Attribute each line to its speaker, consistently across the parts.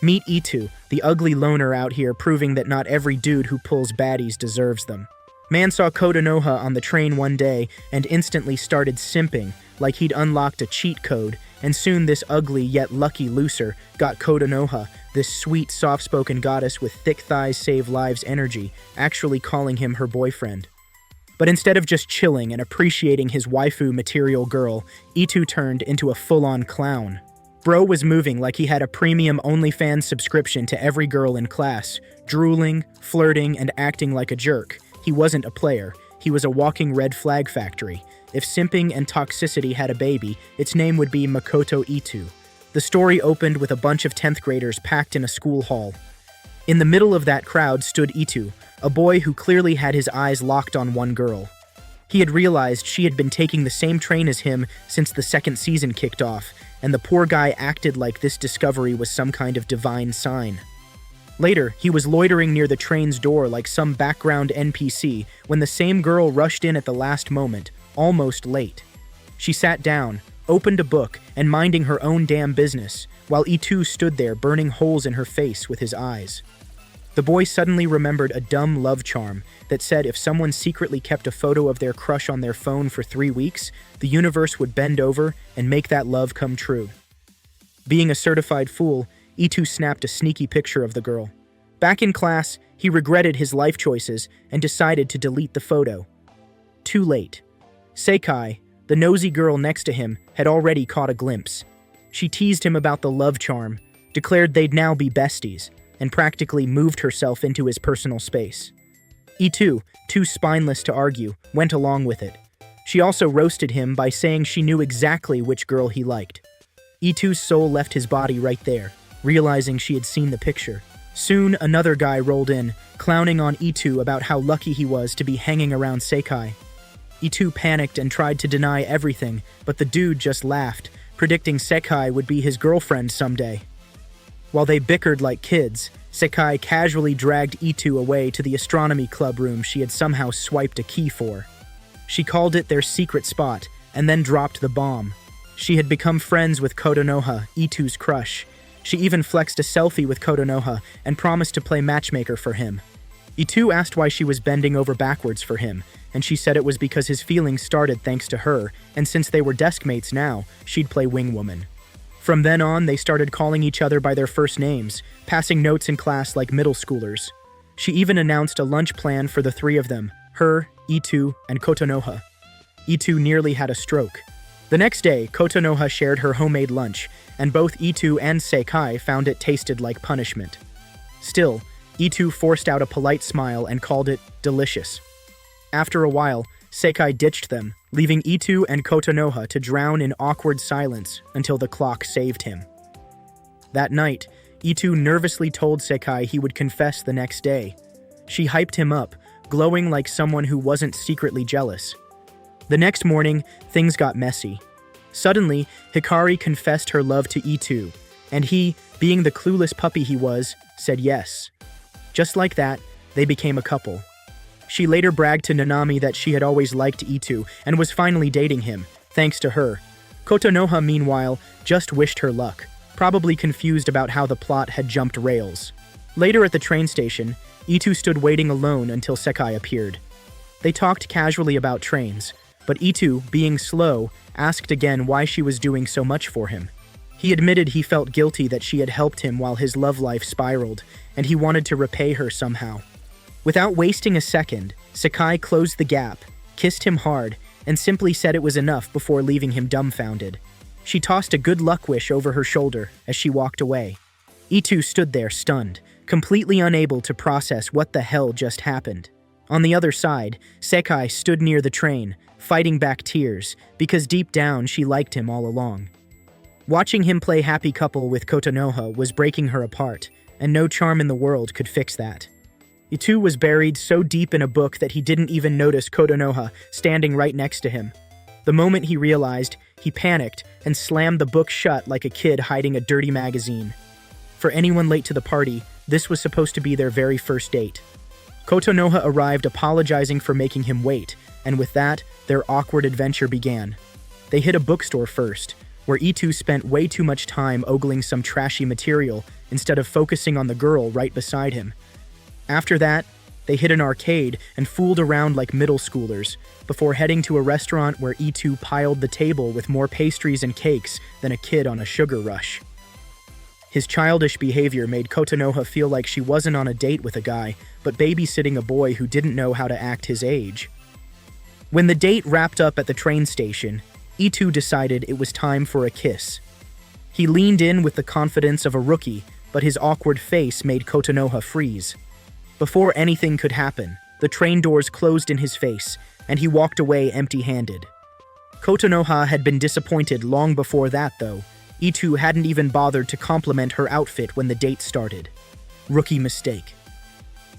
Speaker 1: Meet Itu, the ugly loner out here proving that not every dude who pulls baddies deserves them. Man saw Kotonoha on the train one day and instantly started simping, like he'd unlocked a cheat code, and soon this ugly yet lucky loser got Kotonoha, this sweet, soft-spoken goddess with thick thighs save lives energy, actually calling him her boyfriend. But instead of just chilling and appreciating his waifu material girl, Itu turned into a full-on clown. Bro was moving like he had a premium OnlyFans subscription to every girl in class, drooling, flirting, and acting like a jerk. He wasn't a player. He was a walking red flag factory. If simping and toxicity had a baby, its name would be Makoto Itu. The story opened with a bunch of 10th graders packed in a school hall. In the middle of that crowd stood Itu, a boy who clearly had his eyes locked on one girl. He had realized she had been taking the same train as him since the second season kicked off, and the poor guy acted like this discovery was some kind of divine sign. Later, he was loitering near the train's door like some background NPC when the same girl rushed in at the last moment, almost late. She sat down, opened a book, and minding her own damn business, while Itu stood there burning holes in her face with his eyes. The boy suddenly remembered a dumb love charm that said if someone secretly kept a photo of their crush on their phone for 3 weeks, the universe would bend over and make that love come true. Being a certified fool, Itu snapped a sneaky picture of the girl. Back in class, he regretted his life choices and decided to delete the photo. Too late. Sekai, the nosy girl next to him, had already caught a glimpse. She teased him about the love charm, declared they'd now be besties, and practically moved herself into his personal space. Itu, too spineless to argue, went along with it. She also roasted him by saying she knew exactly which girl he liked. Itu's soul left his body right there, realizing she had seen the picture. Soon, another guy rolled in, clowning on Itu about how lucky he was to be hanging around Sekai. Itu panicked and tried to deny everything, but the dude just laughed, predicting Sekai would be his girlfriend someday. While they bickered like kids, Sekai casually dragged Itu away to the astronomy club room she had somehow swiped a key for. She called it their secret spot, and then dropped the bomb. She had become friends with Kotonoha, Itu's crush. She even flexed a selfie with Kotonoha and promised to play matchmaker for him. Itu asked why she was bending over backwards for him, and she said it was because his feelings started thanks to her, and since they were deskmates now, she'd play wingwoman. From then on, they started calling each other by their first names, passing notes in class like middle schoolers. She even announced a lunch plan for the three of them, her, Itu, and Kotonoha. Itu nearly had a stroke. The next day, Kotonoha shared her homemade lunch, and both Itu and Sekai found it tasted like punishment. Still, Itu forced out a polite smile and called it delicious. After a while, Sekai ditched them, leaving Itu and Kotonoha to drown in awkward silence until the clock saved him. That night, Itu nervously told Sekai he would confess the next day. She hyped him up, glowing like someone who wasn't secretly jealous. The next morning, things got messy. Suddenly, Hikari confessed her love to Itu, and he, being the clueless puppy he was, said yes. Just like that, they became a couple. She later bragged to Nanami that she had always liked Itu and was finally dating him, thanks to her. Kotonoha, meanwhile, just wished her luck, probably confused about how the plot had jumped rails. Later at the train station, Itu stood waiting alone until Sekai appeared. They talked casually about trains, but Itu, being slow, asked again why she was doing so much for him. He admitted he felt guilty that she had helped him while his love life spiraled, and he wanted to repay her somehow. Without wasting a second, Sekai closed the gap, kissed him hard, and simply said it was enough before leaving him dumbfounded. She tossed a good luck wish over her shoulder as she walked away. Itu stood there stunned, completely unable to process what the hell just happened. On the other side, Sekai stood near the train, fighting back tears, because deep down she liked him all along. Watching him play happy couple with Kotonoha was breaking her apart, and no charm in the world could fix that. Itu was buried so deep in a book that he didn't even notice Kotonoha standing right next to him. The moment he realized, he panicked and slammed the book shut like a kid hiding a dirty magazine. For anyone late to the party, this was supposed to be their very first date. Kotonoha arrived apologizing for making him wait, and with that, their awkward adventure began. They hit a bookstore first, where Itu spent way too much time ogling some trashy material instead of focusing on the girl right beside him. After that, they hit an arcade and fooled around like middle schoolers, before heading to a restaurant where Itu piled the table with more pastries and cakes than a kid on a sugar rush. His childish behavior made Kotonoha feel like she wasn't on a date with a guy, but babysitting a boy who didn't know how to act his age. When the date wrapped up at the train station, Itu decided it was time for a kiss. He leaned in with the confidence of a rookie, but his awkward face made Kotonoha freeze. Before anything could happen, the train doors closed in his face, and he walked away empty-handed. Kotonoha had been disappointed long before that, though. Itu hadn't even bothered to compliment her outfit when the date started. Rookie mistake.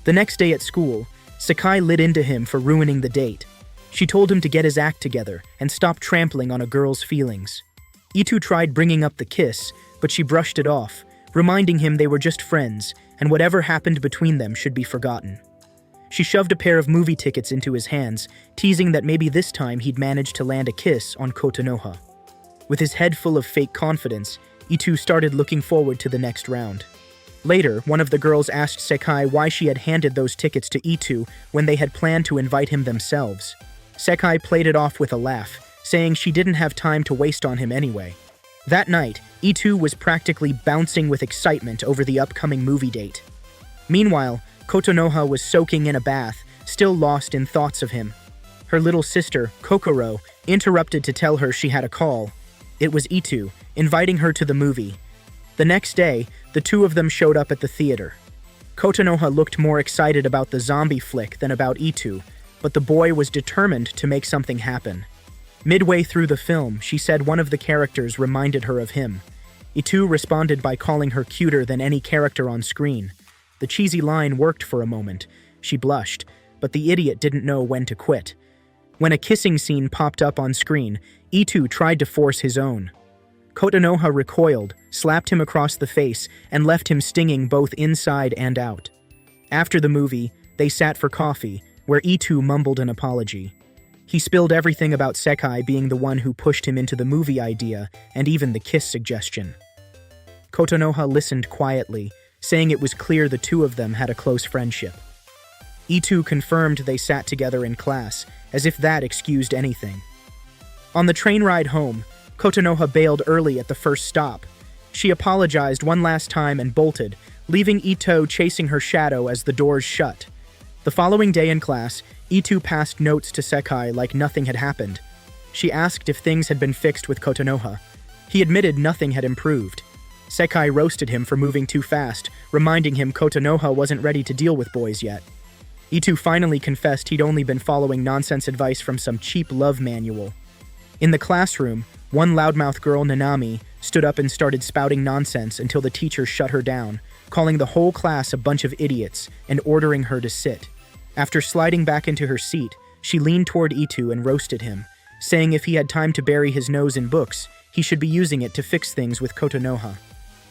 Speaker 1: The next day at school, Sakai lit into him for ruining the date. She told him to get his act together and stop trampling on a girl's feelings. Itu tried bringing up the kiss, but she brushed it off, reminding him they were just friends, and whatever happened between them should be forgotten. She shoved a pair of movie tickets into his hands, teasing that maybe this time he'd manage to land a kiss on Kotonoha. With his head full of fake confidence, Itu started looking forward to the next round. Later, one of the girls asked Sakai why she had handed those tickets to Itu when they had planned to invite him themselves. Sakai played it off with a laugh, saying she didn't have time to waste on him anyway. That night, Itu was practically bouncing with excitement over the upcoming movie date. Meanwhile, Kotonoha was soaking in a bath, still lost in thoughts of him. Her little sister, Kokoro, interrupted to tell her she had a call. It was Itu, inviting her to the movie. The next day, the two of them showed up at the theater. Kotonoha looked more excited about the zombie flick than about Itu, but the boy was determined to make something happen. Midway through the film, she said one of the characters reminded her of him. Itu responded by calling her cuter than any character on screen. The cheesy line worked for a moment. She blushed, but the idiot didn't know when to quit. When a kissing scene popped up on screen, Itu tried to force his own. Kotonoha recoiled, slapped him across the face, and left him stinging both inside and out. After the movie, they sat for coffee, where Itu mumbled an apology. He spilled everything about Sakai being the one who pushed him into the movie idea, and even the kiss suggestion. Kotonoha listened quietly, saying it was clear the two of them had a close friendship. Itu confirmed they sat together in class, as if that excused anything. On the train ride home, Kotonoha bailed early at the first stop. She apologized one last time and bolted, leaving Ito chasing her shadow as the doors shut. The following day in class, Itu passed notes to Sakai like nothing had happened. She asked if things had been fixed with Kotonoha. He admitted nothing had improved. Sakai roasted him for moving too fast, reminding him Kotonoha wasn't ready to deal with boys yet. Itu finally confessed he'd only been following nonsense advice from some cheap love manual. In the classroom, one loudmouth girl, Nanami, stood up and started spouting nonsense until the teacher shut her down, calling the whole class a bunch of idiots and ordering her to sit. After sliding back into her seat, she leaned toward Itu and roasted him, saying if he had time to bury his nose in books, he should be using it to fix things with Kotonoha.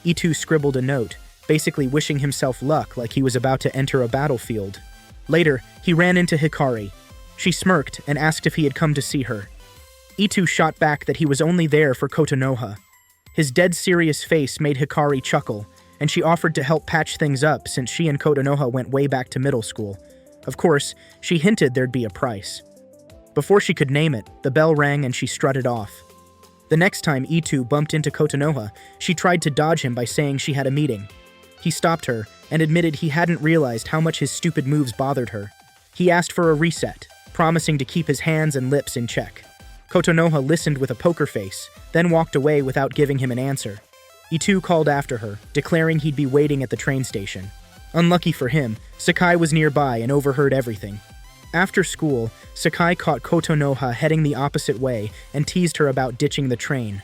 Speaker 1: Itu scribbled a note, basically wishing himself luck like he was about to enter a battlefield. Later, he ran into Hikari. She smirked and asked if he had come to see her. Itu shot back that he was only there for Kotonoha. His dead serious face made Hikari chuckle, and she offered to help patch things up since she and Kotonoha went way back to middle school. Of course, she hinted there'd be a price. Before she could name it, the bell rang and she strutted off. The next time Itu bumped into Kotonoha, she tried to dodge him by saying she had a meeting. He stopped her and admitted he hadn't realized how much his stupid moves bothered her. He asked for a reset, promising to keep his hands and lips in check. Kotonoha listened with a poker face, then walked away without giving him an answer. Itu called after her, declaring he'd be waiting at the train station. Unlucky for him, Sakai was nearby and overheard everything. After school, Sakai caught Kotonoha heading the opposite way and teased her about ditching the train.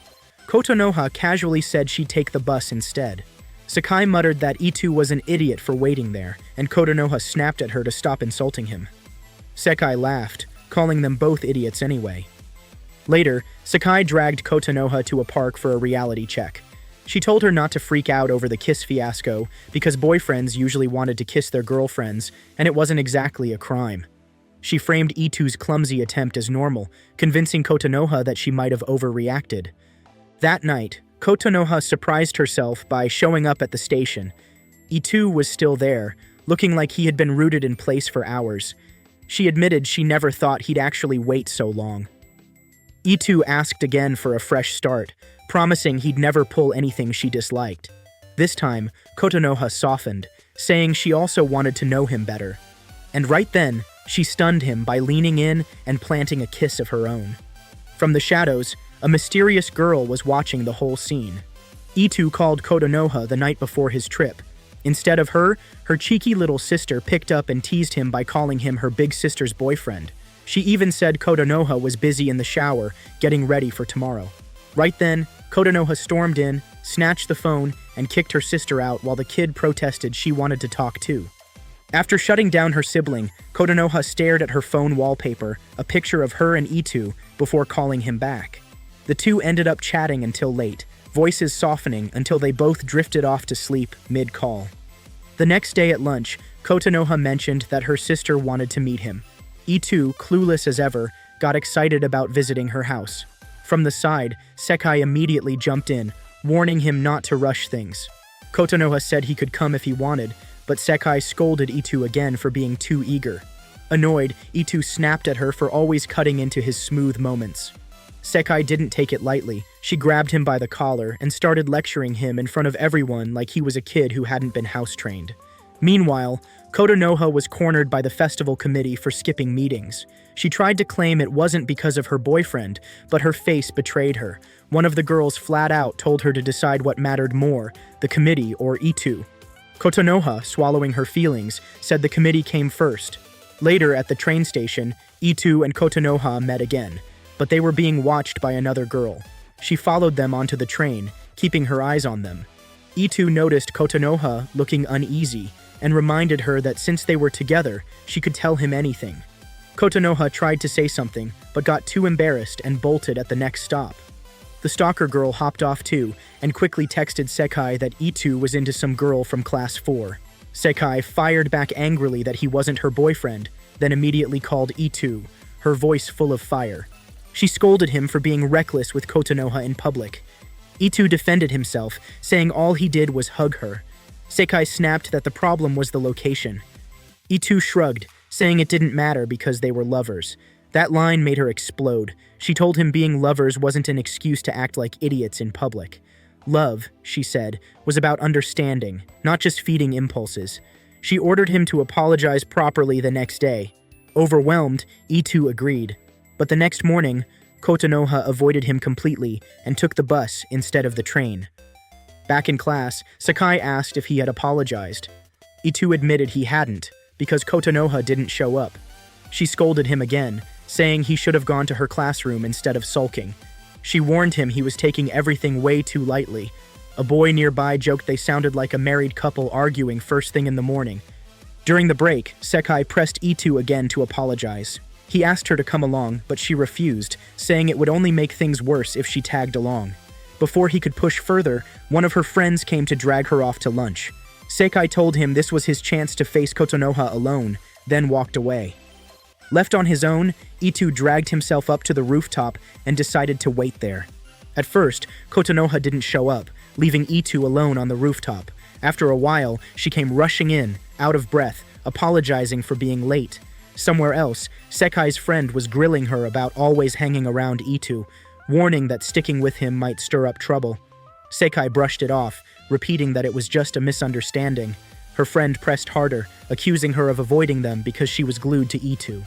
Speaker 1: Kotonoha casually said she'd take the bus instead. Sakai muttered that Itu was an idiot for waiting there, and Kotonoha snapped at her to stop insulting him. Sakai laughed, calling them both idiots anyway. Later, Sakai dragged Kotonoha to a park for a reality check. She told her not to freak out over the kiss fiasco because boyfriends usually wanted to kiss their girlfriends, and it wasn't exactly a crime. She framed Itu's clumsy attempt as normal, convincing Kotonoha that she might have overreacted. That night, Kotonoha surprised herself by showing up at the station. Itu was still there, looking like he had been rooted in place for hours. She admitted she never thought he'd actually wait so long. Itu asked again for a fresh start, promising he'd never pull anything she disliked. This time, Kotonoha softened, saying she also wanted to know him better. And right then, she stunned him by leaning in and planting a kiss of her own. From the shadows, a mysterious girl was watching the whole scene. Itu called Kotonoha the night before his trip. Instead of her cheeky little sister picked up and teased him by calling him her big sister's boyfriend. She even said Kotonoha was busy in the shower, getting ready for tomorrow. Right then, Kotonoha stormed in, snatched the phone, and kicked her sister out while the kid protested she wanted to talk too. After shutting down her sibling, Kotonoha stared at her phone wallpaper, a picture of her and Itu, before calling him back. The two ended up chatting until late, voices softening until they both drifted off to sleep mid-call. The next day at lunch, Kotonoha mentioned that her sister wanted to meet him. Itu, clueless as ever, got excited about visiting her house. From the side, Sekai immediately jumped in, warning him not to rush things. Kotonoha said he could come if he wanted, but Sekai scolded Itu again for being too eager. Annoyed, Itu snapped at her for always cutting into his smooth moments. Sekai didn't take it lightly. She grabbed him by the collar and started lecturing him in front of everyone like he was a kid who hadn't been house-trained. Meanwhile, Kotonoha was cornered by the festival committee for skipping meetings. She tried to claim it wasn't because of her boyfriend, but her face betrayed her. One of the girls flat out told her to decide what mattered more, the committee or Itu. Kotonoha, swallowing her feelings, said the committee came first. Later at the train station, Itu and Kotonoha met again, but they were being watched by another girl. She followed them onto the train, keeping her eyes on them. Itu noticed Kotonoha looking uneasy and reminded her that since they were together, she could tell him anything. Kotonoha tried to say something, but got too embarrassed and bolted at the next stop. The stalker girl hopped off too, and quickly texted Sekai that Itu was into some girl from class 4. Sekai fired back angrily that he wasn't her boyfriend, then immediately called Itu, her voice full of fire. She scolded him for being reckless with Kotonoha in public. Itu defended himself, saying all he did was hug her. Sekai snapped that the problem was the location. Itu shrugged, saying it didn't matter because they were lovers. That line made her explode. She told him being lovers wasn't an excuse to act like idiots in public. Love, she said, was about understanding, not just feeding impulses. She ordered him to apologize properly the next day. Overwhelmed, Itu agreed. But the next morning, Kotonoha avoided him completely and took the bus instead of the train. Back in class, Sekai asked if he had apologized. Itu admitted he hadn't, because Kotonoha didn't show up. She scolded him again, saying he should have gone to her classroom instead of sulking. She warned him he was taking everything way too lightly. A boy nearby joked they sounded like a married couple arguing first thing in the morning. During the break, Sekai pressed Itu again to apologize. He asked her to come along, but she refused, saying it would only make things worse if she tagged along. Before he could push further, one of her friends came to drag her off to lunch. Sekai told him this was his chance to face Kotonoha alone, then walked away. Left on his own, Itu dragged himself up to the rooftop and decided to wait there. At first, Kotonoha didn't show up, leaving Itu alone on the rooftop. After a while, she came rushing in, out of breath, apologizing for being late. Somewhere else, Sekai's friend was grilling her about always hanging around Itu, warning that sticking with him might stir up trouble. Sekai brushed it off, repeating that it was just a misunderstanding. Her friend pressed harder, accusing her of avoiding them because she was glued to Itu.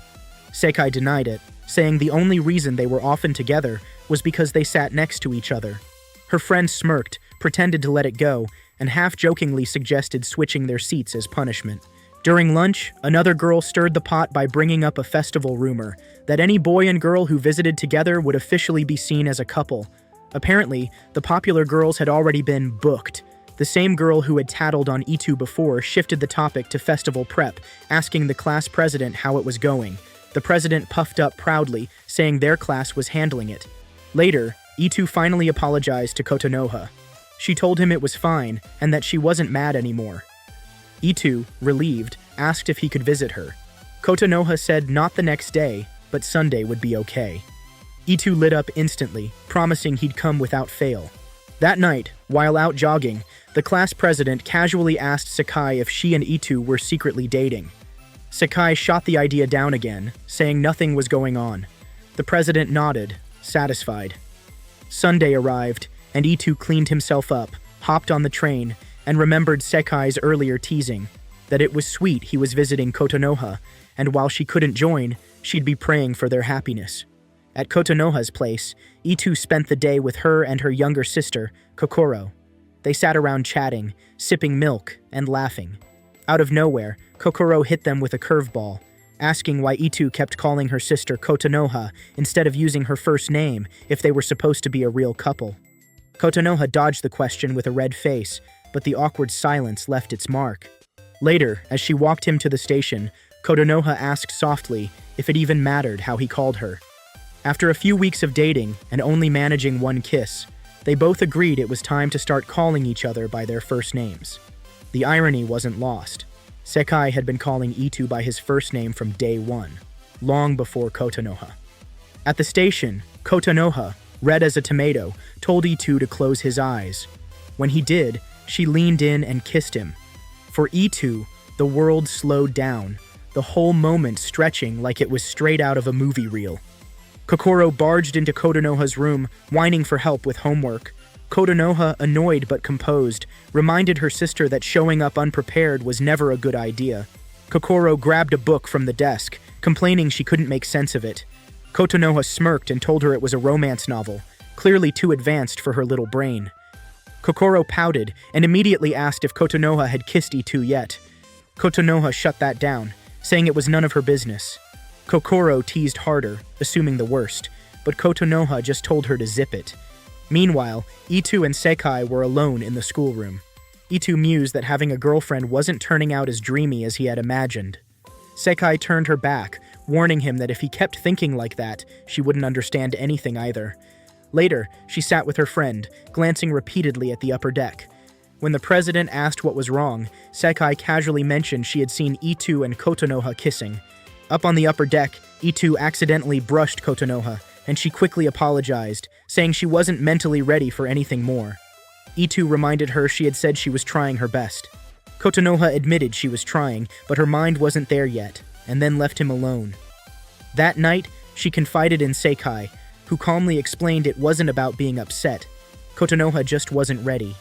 Speaker 1: Sekai denied it, saying the only reason they were often together was because they sat next to each other. Her friend smirked, pretended to let it go, and half-jokingly suggested switching their seats as punishment. During lunch, another girl stirred the pot by bringing up a festival rumor that any boy and girl who visited together would officially be seen as a couple. Apparently, the popular girls had already been booked. The same girl who had tattled on Itu before shifted the topic to festival prep, asking the class president how it was going. The president puffed up proudly, saying their class was handling it. Later, Itu finally apologized to Kotonoha. She told him it was fine and that she wasn't mad anymore. Itu, relieved, asked if he could visit her. Kotonoha said not the next day, but Sunday would be okay. Itu lit up instantly, promising he'd come without fail. That night, while out jogging, the class president casually asked Sakai if she and Itu were secretly dating. Sakai shot the idea down again, saying nothing was going on. The president nodded, satisfied. Sunday arrived, and Itu cleaned himself up, hopped on the train, and remembered Sekai's earlier teasing, that it was sweet he was visiting Kotonoha, and while she couldn't join, she'd be praying for their happiness. At Kotonoha's place, Itu spent the day with her and her younger sister, Kokoro. They sat around chatting, sipping milk, and laughing. Out of nowhere, Kokoro hit them with a curveball, asking why Itu kept calling her sister Kotonoha instead of using her first name if they were supposed to be a real couple. Kotonoha dodged the question with a red face, but the awkward silence left its mark. Later, as she walked him to the station, Kotonoha asked softly if it even mattered how he called her. After a few weeks of dating and only managing one kiss, they both agreed it was time to start calling each other by their first names. The irony wasn't lost. Sekai had been calling Itu by his first name from day one, long before Kotonoha. At the station, Kotonoha, red as a tomato, told Itu to close his eyes. When he did, she leaned in and kissed him. For Itu, the world slowed down, the whole moment stretching like it was straight out of a movie reel. Kokoro barged into Kotonoha's room, whining for help with homework. Kotonoha, annoyed but composed, reminded her sister that showing up unprepared was never a good idea. Kokoro grabbed a book from the desk, complaining she couldn't make sense of it. Kotonoha smirked and told her it was a romance novel, clearly too advanced for her little brain. Kokoro pouted and immediately asked if Kotonoha had kissed Itu yet. Kotonoha shut that down, saying it was none of her business. Kokoro teased harder, assuming the worst, but Kotonoha just told her to zip it. Meanwhile, Itu and Sekai were alone in the schoolroom. Itu mused that having a girlfriend wasn't turning out as dreamy as he had imagined. Sekai turned her back, warning him that if he kept thinking like that, she wouldn't understand anything either. Later, she sat with her friend, glancing repeatedly at the upper deck. When the president asked what was wrong, Sekai casually mentioned she had seen Itu and Kotonoha kissing. Up on the upper deck, Itu accidentally brushed Kotonoha, and she quickly apologized, saying she wasn't mentally ready for anything more. Itu reminded her she had said she was trying her best. Kotonoha admitted she was trying, but her mind wasn't there yet, and then left him alone. That night, she confided in Sekai, who calmly explained it wasn't about being upset. Kotonoha just wasn't ready.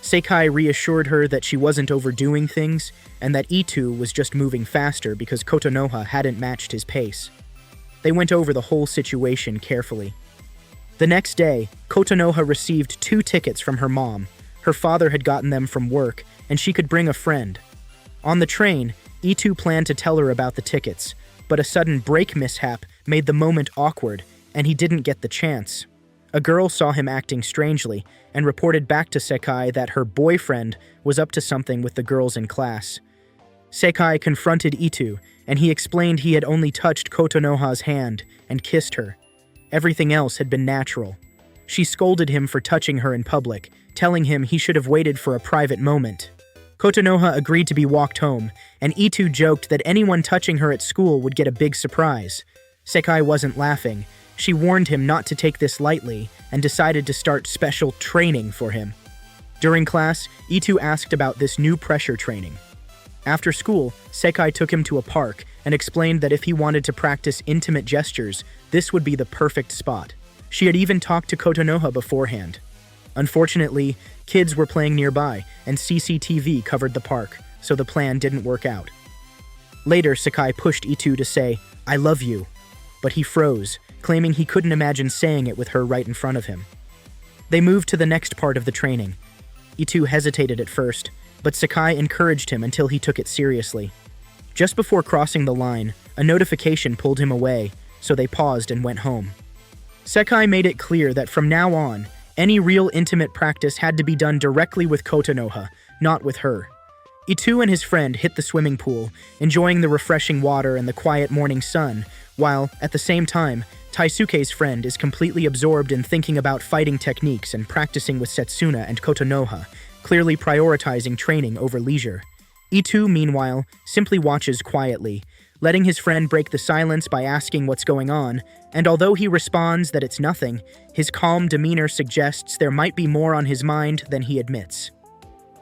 Speaker 1: Sekai reassured her that she wasn't overdoing things, and that Itu was just moving faster because Kotonoha hadn't matched his pace. They went over the whole situation carefully. The next day, Kotonoha received 2 tickets from her mom. Her father had gotten them from work, and she could bring a friend. On the train, Itu planned to tell her about the tickets, but a sudden brake mishap made the moment awkward, and he didn't get the chance. A girl saw him acting strangely and reported back to Sekai that her boyfriend was up to something with the girls in class. Sekai confronted Itu, and he explained he had only touched Kotonoha's hand and kissed her. Everything else had been natural. She scolded him for touching her in public, telling him he should have waited for a private moment. Kotonoha agreed to be walked home, and Itu joked that anyone touching her at school would get a big surprise. Sekai wasn't laughing. She warned him not to take this lightly and decided to start special training for him. During class, Itu asked about this new pressure training. After school, Sekai took him to a park and explained that if he wanted to practice intimate gestures, this would be the perfect spot. She had even talked to Kotonoha beforehand. Unfortunately, kids were playing nearby, and CCTV covered the park, so the plan didn't work out. Later, Sekai pushed Itu to say, "I love you," but he froze, claiming he couldn't imagine saying it with her right in front of him. They moved to the next part of the training. Itu hesitated at first, but Sekai encouraged him until he took it seriously. Just before crossing the line, a notification pulled him away, so they paused and went home. Sekai made it clear that from now on, any real intimate practice had to be done directly with Kotonoha, not with her. Itu and his friend hit the swimming pool, enjoying the refreshing water and the quiet morning sun, while, at the same time, Taisuke's friend is completely absorbed in thinking about fighting techniques and practicing with Setsuna and Kotonoha, clearly prioritizing training over leisure. Itu, meanwhile, simply watches quietly, letting his friend break the silence by asking what's going on, and although he responds that it's nothing, his calm demeanor suggests there might be more on his mind than he admits.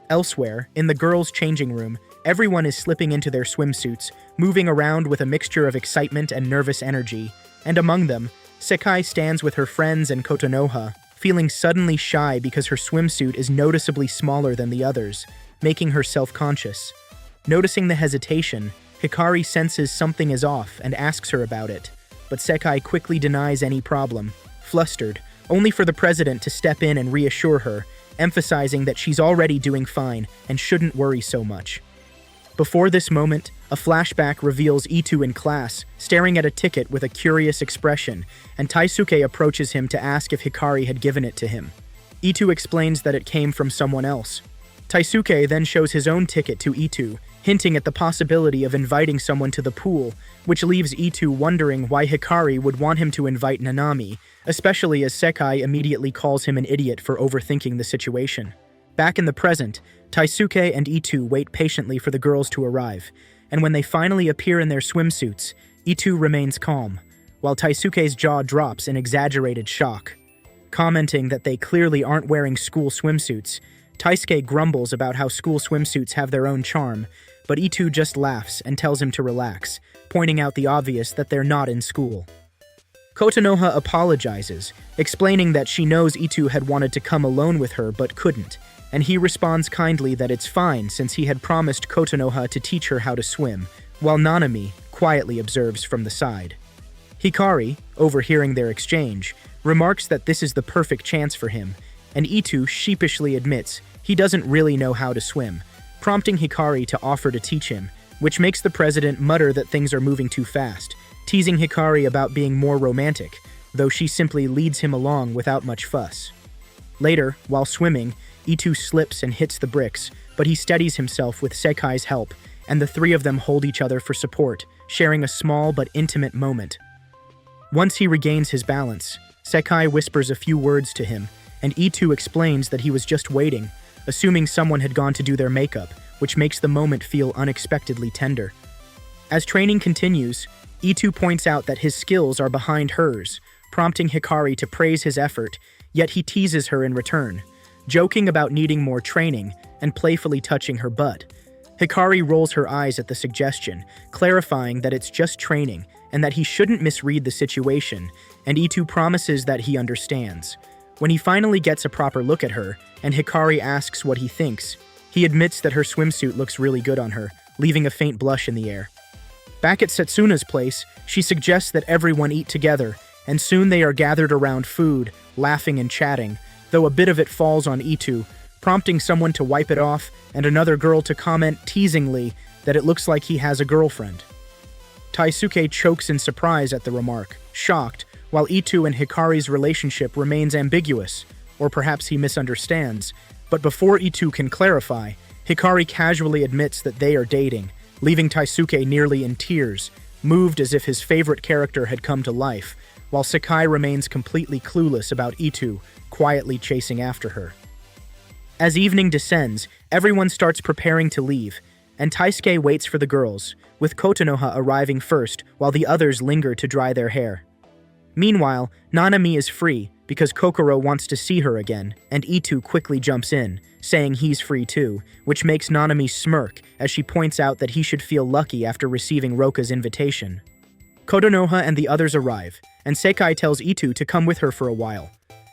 Speaker 1: Elsewhere, in the girls' changing room, everyone is slipping into their swimsuits, moving around with a mixture of excitement and nervous energy, and among them, Sekai stands with her friends and Kotonoha, feeling suddenly shy because her swimsuit is noticeably smaller than the others, making her self-conscious. Noticing the hesitation, Hikari senses something is off and asks her about it, but Sekai quickly denies any problem, flustered, only for the president to step in and reassure her, emphasizing that she's already doing fine and shouldn't worry so much. Before this moment, a flashback reveals Itu in class, staring at a ticket with a curious expression, and Taisuke approaches him to ask if Hikari had given it to him. Itu explains that it came from someone else. Taisuke then shows his own ticket to Itu, hinting at the possibility of inviting someone to the pool, which leaves Itu wondering why Hikari would want him to invite Nanami, especially as Sekai immediately calls him an idiot for overthinking the situation. Back in the present, Taisuke and Itu wait patiently for the girls to arrive, and when they finally appear in their swimsuits, Itu remains calm, while Taisuke's jaw drops in exaggerated shock. Commenting that they clearly aren't wearing school swimsuits, Taisuke grumbles about how school swimsuits have their own charm, but Itu just laughs and tells him to relax, pointing out the obvious that they're not in school. Kotonoha apologizes, explaining that she knows Itu had wanted to come alone with her but couldn't, and he responds kindly that it's fine since he had promised Kotonoha to teach her how to swim, while Nanami quietly observes from the side. Hikari, overhearing their exchange, remarks that this is the perfect chance for him, and Itu sheepishly admits he doesn't really know how to swim, prompting Hikari to offer to teach him, which makes the president mutter that things are moving too fast, teasing Hikari about being more romantic, though she simply leads him along without much fuss. Later, while swimming, Itu slips and hits the bricks, but he steadies himself with Sekai's help, and the three of them hold each other for support, sharing a small but intimate moment. Once he regains his balance, Sekai whispers a few words to him, and Itu explains that he was just waiting, assuming someone had gone to do their makeup, which makes the moment feel unexpectedly tender. As training continues, Itu points out that his skills are behind hers, prompting Hikari to praise his effort, yet he teases her in return, joking about needing more training and playfully touching her butt. Hikari rolls her eyes at the suggestion, clarifying that it's just training and that he shouldn't misread the situation, and Itu promises that he understands. When he finally gets a proper look at her, and Hikari asks what he thinks, he admits that her swimsuit looks really good on her, leaving a faint blush in the air. Back at Setsuna's place, she suggests that everyone eat together, and soon they are gathered around food, laughing and chatting, though a bit of it falls on Itu, prompting someone to wipe it off and another girl to comment teasingly that it looks like he has a girlfriend. Taisuke chokes in surprise at the remark, shocked, while Itu and Hikari's relationship remains ambiguous, or perhaps he misunderstands, but before Itu can clarify, Hikari casually admits that they are dating, leaving Taisuke nearly in tears, moved as if his favorite character had come to life, while Sekai remains completely clueless about Itu, quietly chasing after her. As evening descends, everyone starts preparing to leave, and Taisuke waits for the girls, with Kotonoha arriving first while the others linger to dry their hair. Meanwhile, Nanami is free because Kokoro wants to see her again, and Itu quickly jumps in, saying he's free too, which makes Nanami smirk as she points out that he should feel lucky after receiving Roka's invitation. Kotonoha and the others arrive, and Sekai tells Itu to come with her for a while.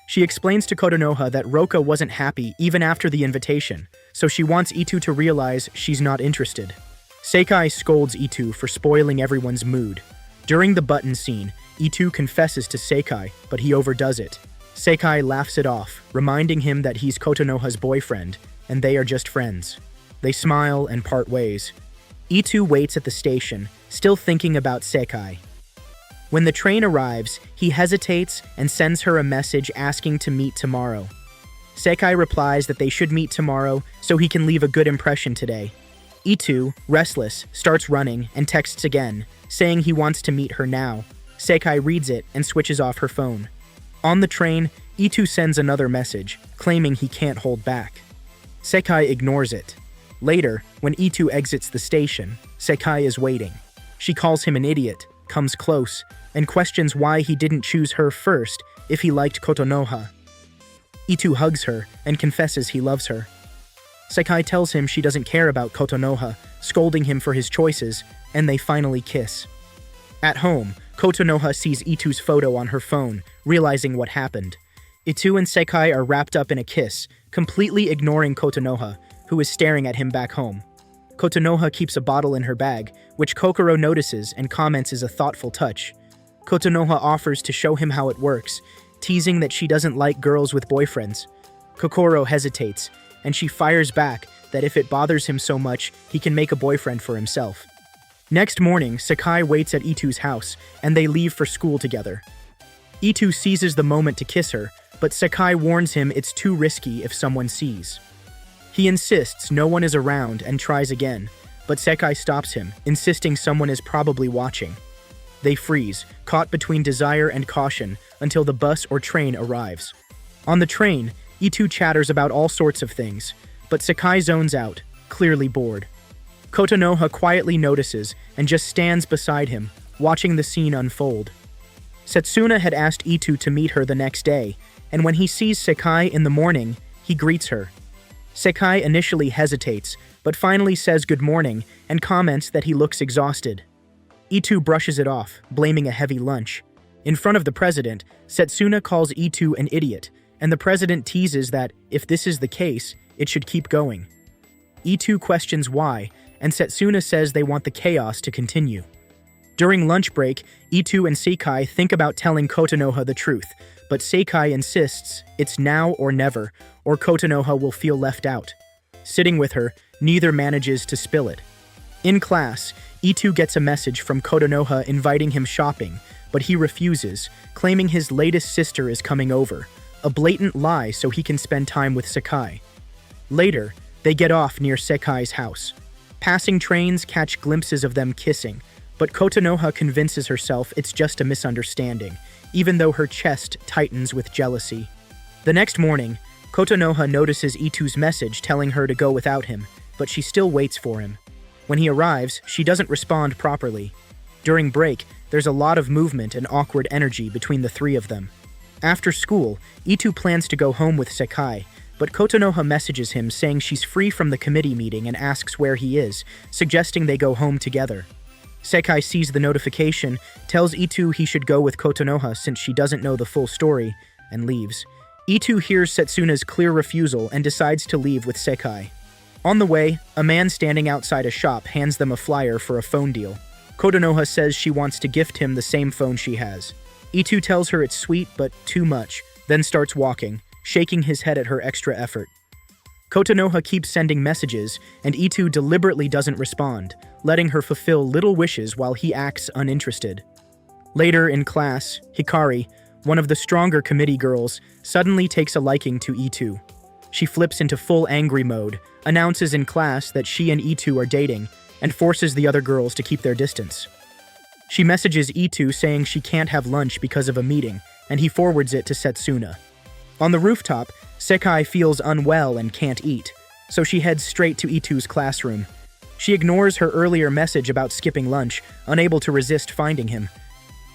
Speaker 1: She explains to Kotonoha that Roka wasn't happy even after the invitation, so she wants Itu to realize she's not interested. Sekai scolds Itu for spoiling everyone's mood. During the button scene, Itu confesses to Sekai, but he overdoes it. Sekai laughs it off, reminding him that he's Kotonoha's boyfriend, and they are just friends. They smile and part ways. Itu waits at the station, still thinking about Sekai. When the train arrives, he hesitates and sends her a message asking to meet tomorrow. Sekai replies that they should meet tomorrow so he can leave a good impression today. Itu, restless, starts running and texts again, saying he wants to meet her now. Sekai reads it and switches off her phone. On the train, Itu sends another message, claiming he can't hold back. Sekai ignores it. Later, when Itu exits the station, Sekai is waiting. She calls him an idiot, comes close, and questions why he didn't choose her first if he liked Kotonoha. Itu hugs her and confesses he loves her. Sekai tells him she doesn't care about Kotonoha, scolding him for his choices, and they finally kiss. At home, Kotonoha sees Itu's photo on her phone, realizing what happened. Itu and Sekai are wrapped up in a kiss, completely ignoring Kotonoha, who is staring at him back home. Kotonoha keeps a bottle in her bag, which Kokoro notices and comments is a thoughtful touch. Kotonoha offers to show him how it works, teasing that she doesn't like girls with boyfriends. Kokoro hesitates, and she fires back that if it bothers him so much, he can make a boyfriend for himself. Next morning, Sekai waits at Itu's house, and they leave for school together. Itu seizes the moment to kiss her, but Sekai warns him it's too risky if someone sees. He insists no one is around and tries again, but Sekai stops him, insisting someone is probably watching. They freeze, caught between desire and caution, until the bus or train arrives. On the train, Itu chatters about all sorts of things, but Sekai zones out, clearly bored. Kotonoha quietly notices and just stands beside him, watching the scene unfold. Setsuna had asked Itu to meet her the next day, and when he sees Sekai in the morning, he greets her. Sekai initially hesitates, but finally says good morning and comments that he looks exhausted. Itu brushes it off, blaming a heavy lunch. In front of the president, Setsuna calls Itu an idiot, and the president teases that, if this is the case, it should keep going. Itu questions why, and Setsuna says they want the chaos to continue. During lunch break, Itu and Sekai think about telling Kotonoha the truth, but Sekai insists it's now or never, or Kotonoha will feel left out. Sitting with her, neither manages to spill it. In class, Itu gets a message from Kotonoha inviting him shopping, but he refuses, claiming his latest sister is coming over, a blatant lie so he can spend time with Sekai. Later, they get off near Sekai's house. Passing trains catch glimpses of them kissing, but Kotonoha convinces herself it's just a misunderstanding, even though her chest tightens with jealousy. The next morning, Kotonoha notices Itu's message telling her to go without him, but she still waits for him. When he arrives, she doesn't respond properly. During break, there's a lot of movement and awkward energy between the three of them. After school, Itu plans to go home with Sekai, but Kotonoha messages him saying she's free from the committee meeting and asks where he is, suggesting they go home together. Sekai sees the notification, tells Itu he should go with Kotonoha since she doesn't know the full story, and leaves. Itu hears Setsuna's clear refusal and decides to leave with Sekai. On the way, a man standing outside a shop hands them a flyer for a phone deal. Kotonoha says she wants to gift him the same phone she has. Itu tells her it's sweet but too much, then starts walking, shaking his head at her extra effort. Kotonoha keeps sending messages, and Itu deliberately doesn't respond, letting her fulfill little wishes while he acts uninterested. Later in class, Hikari, one of the stronger committee girls, suddenly takes a liking to Itu. She flips into full angry mode, announces in class that she and Itu are dating, and forces the other girls to keep their distance. She messages Itu saying she can't have lunch because of a meeting, and he forwards it to Setsuna. On the rooftop, Sekai feels unwell and can't eat, so she heads straight to Itu's classroom. She ignores her earlier message about skipping lunch, unable to resist finding him.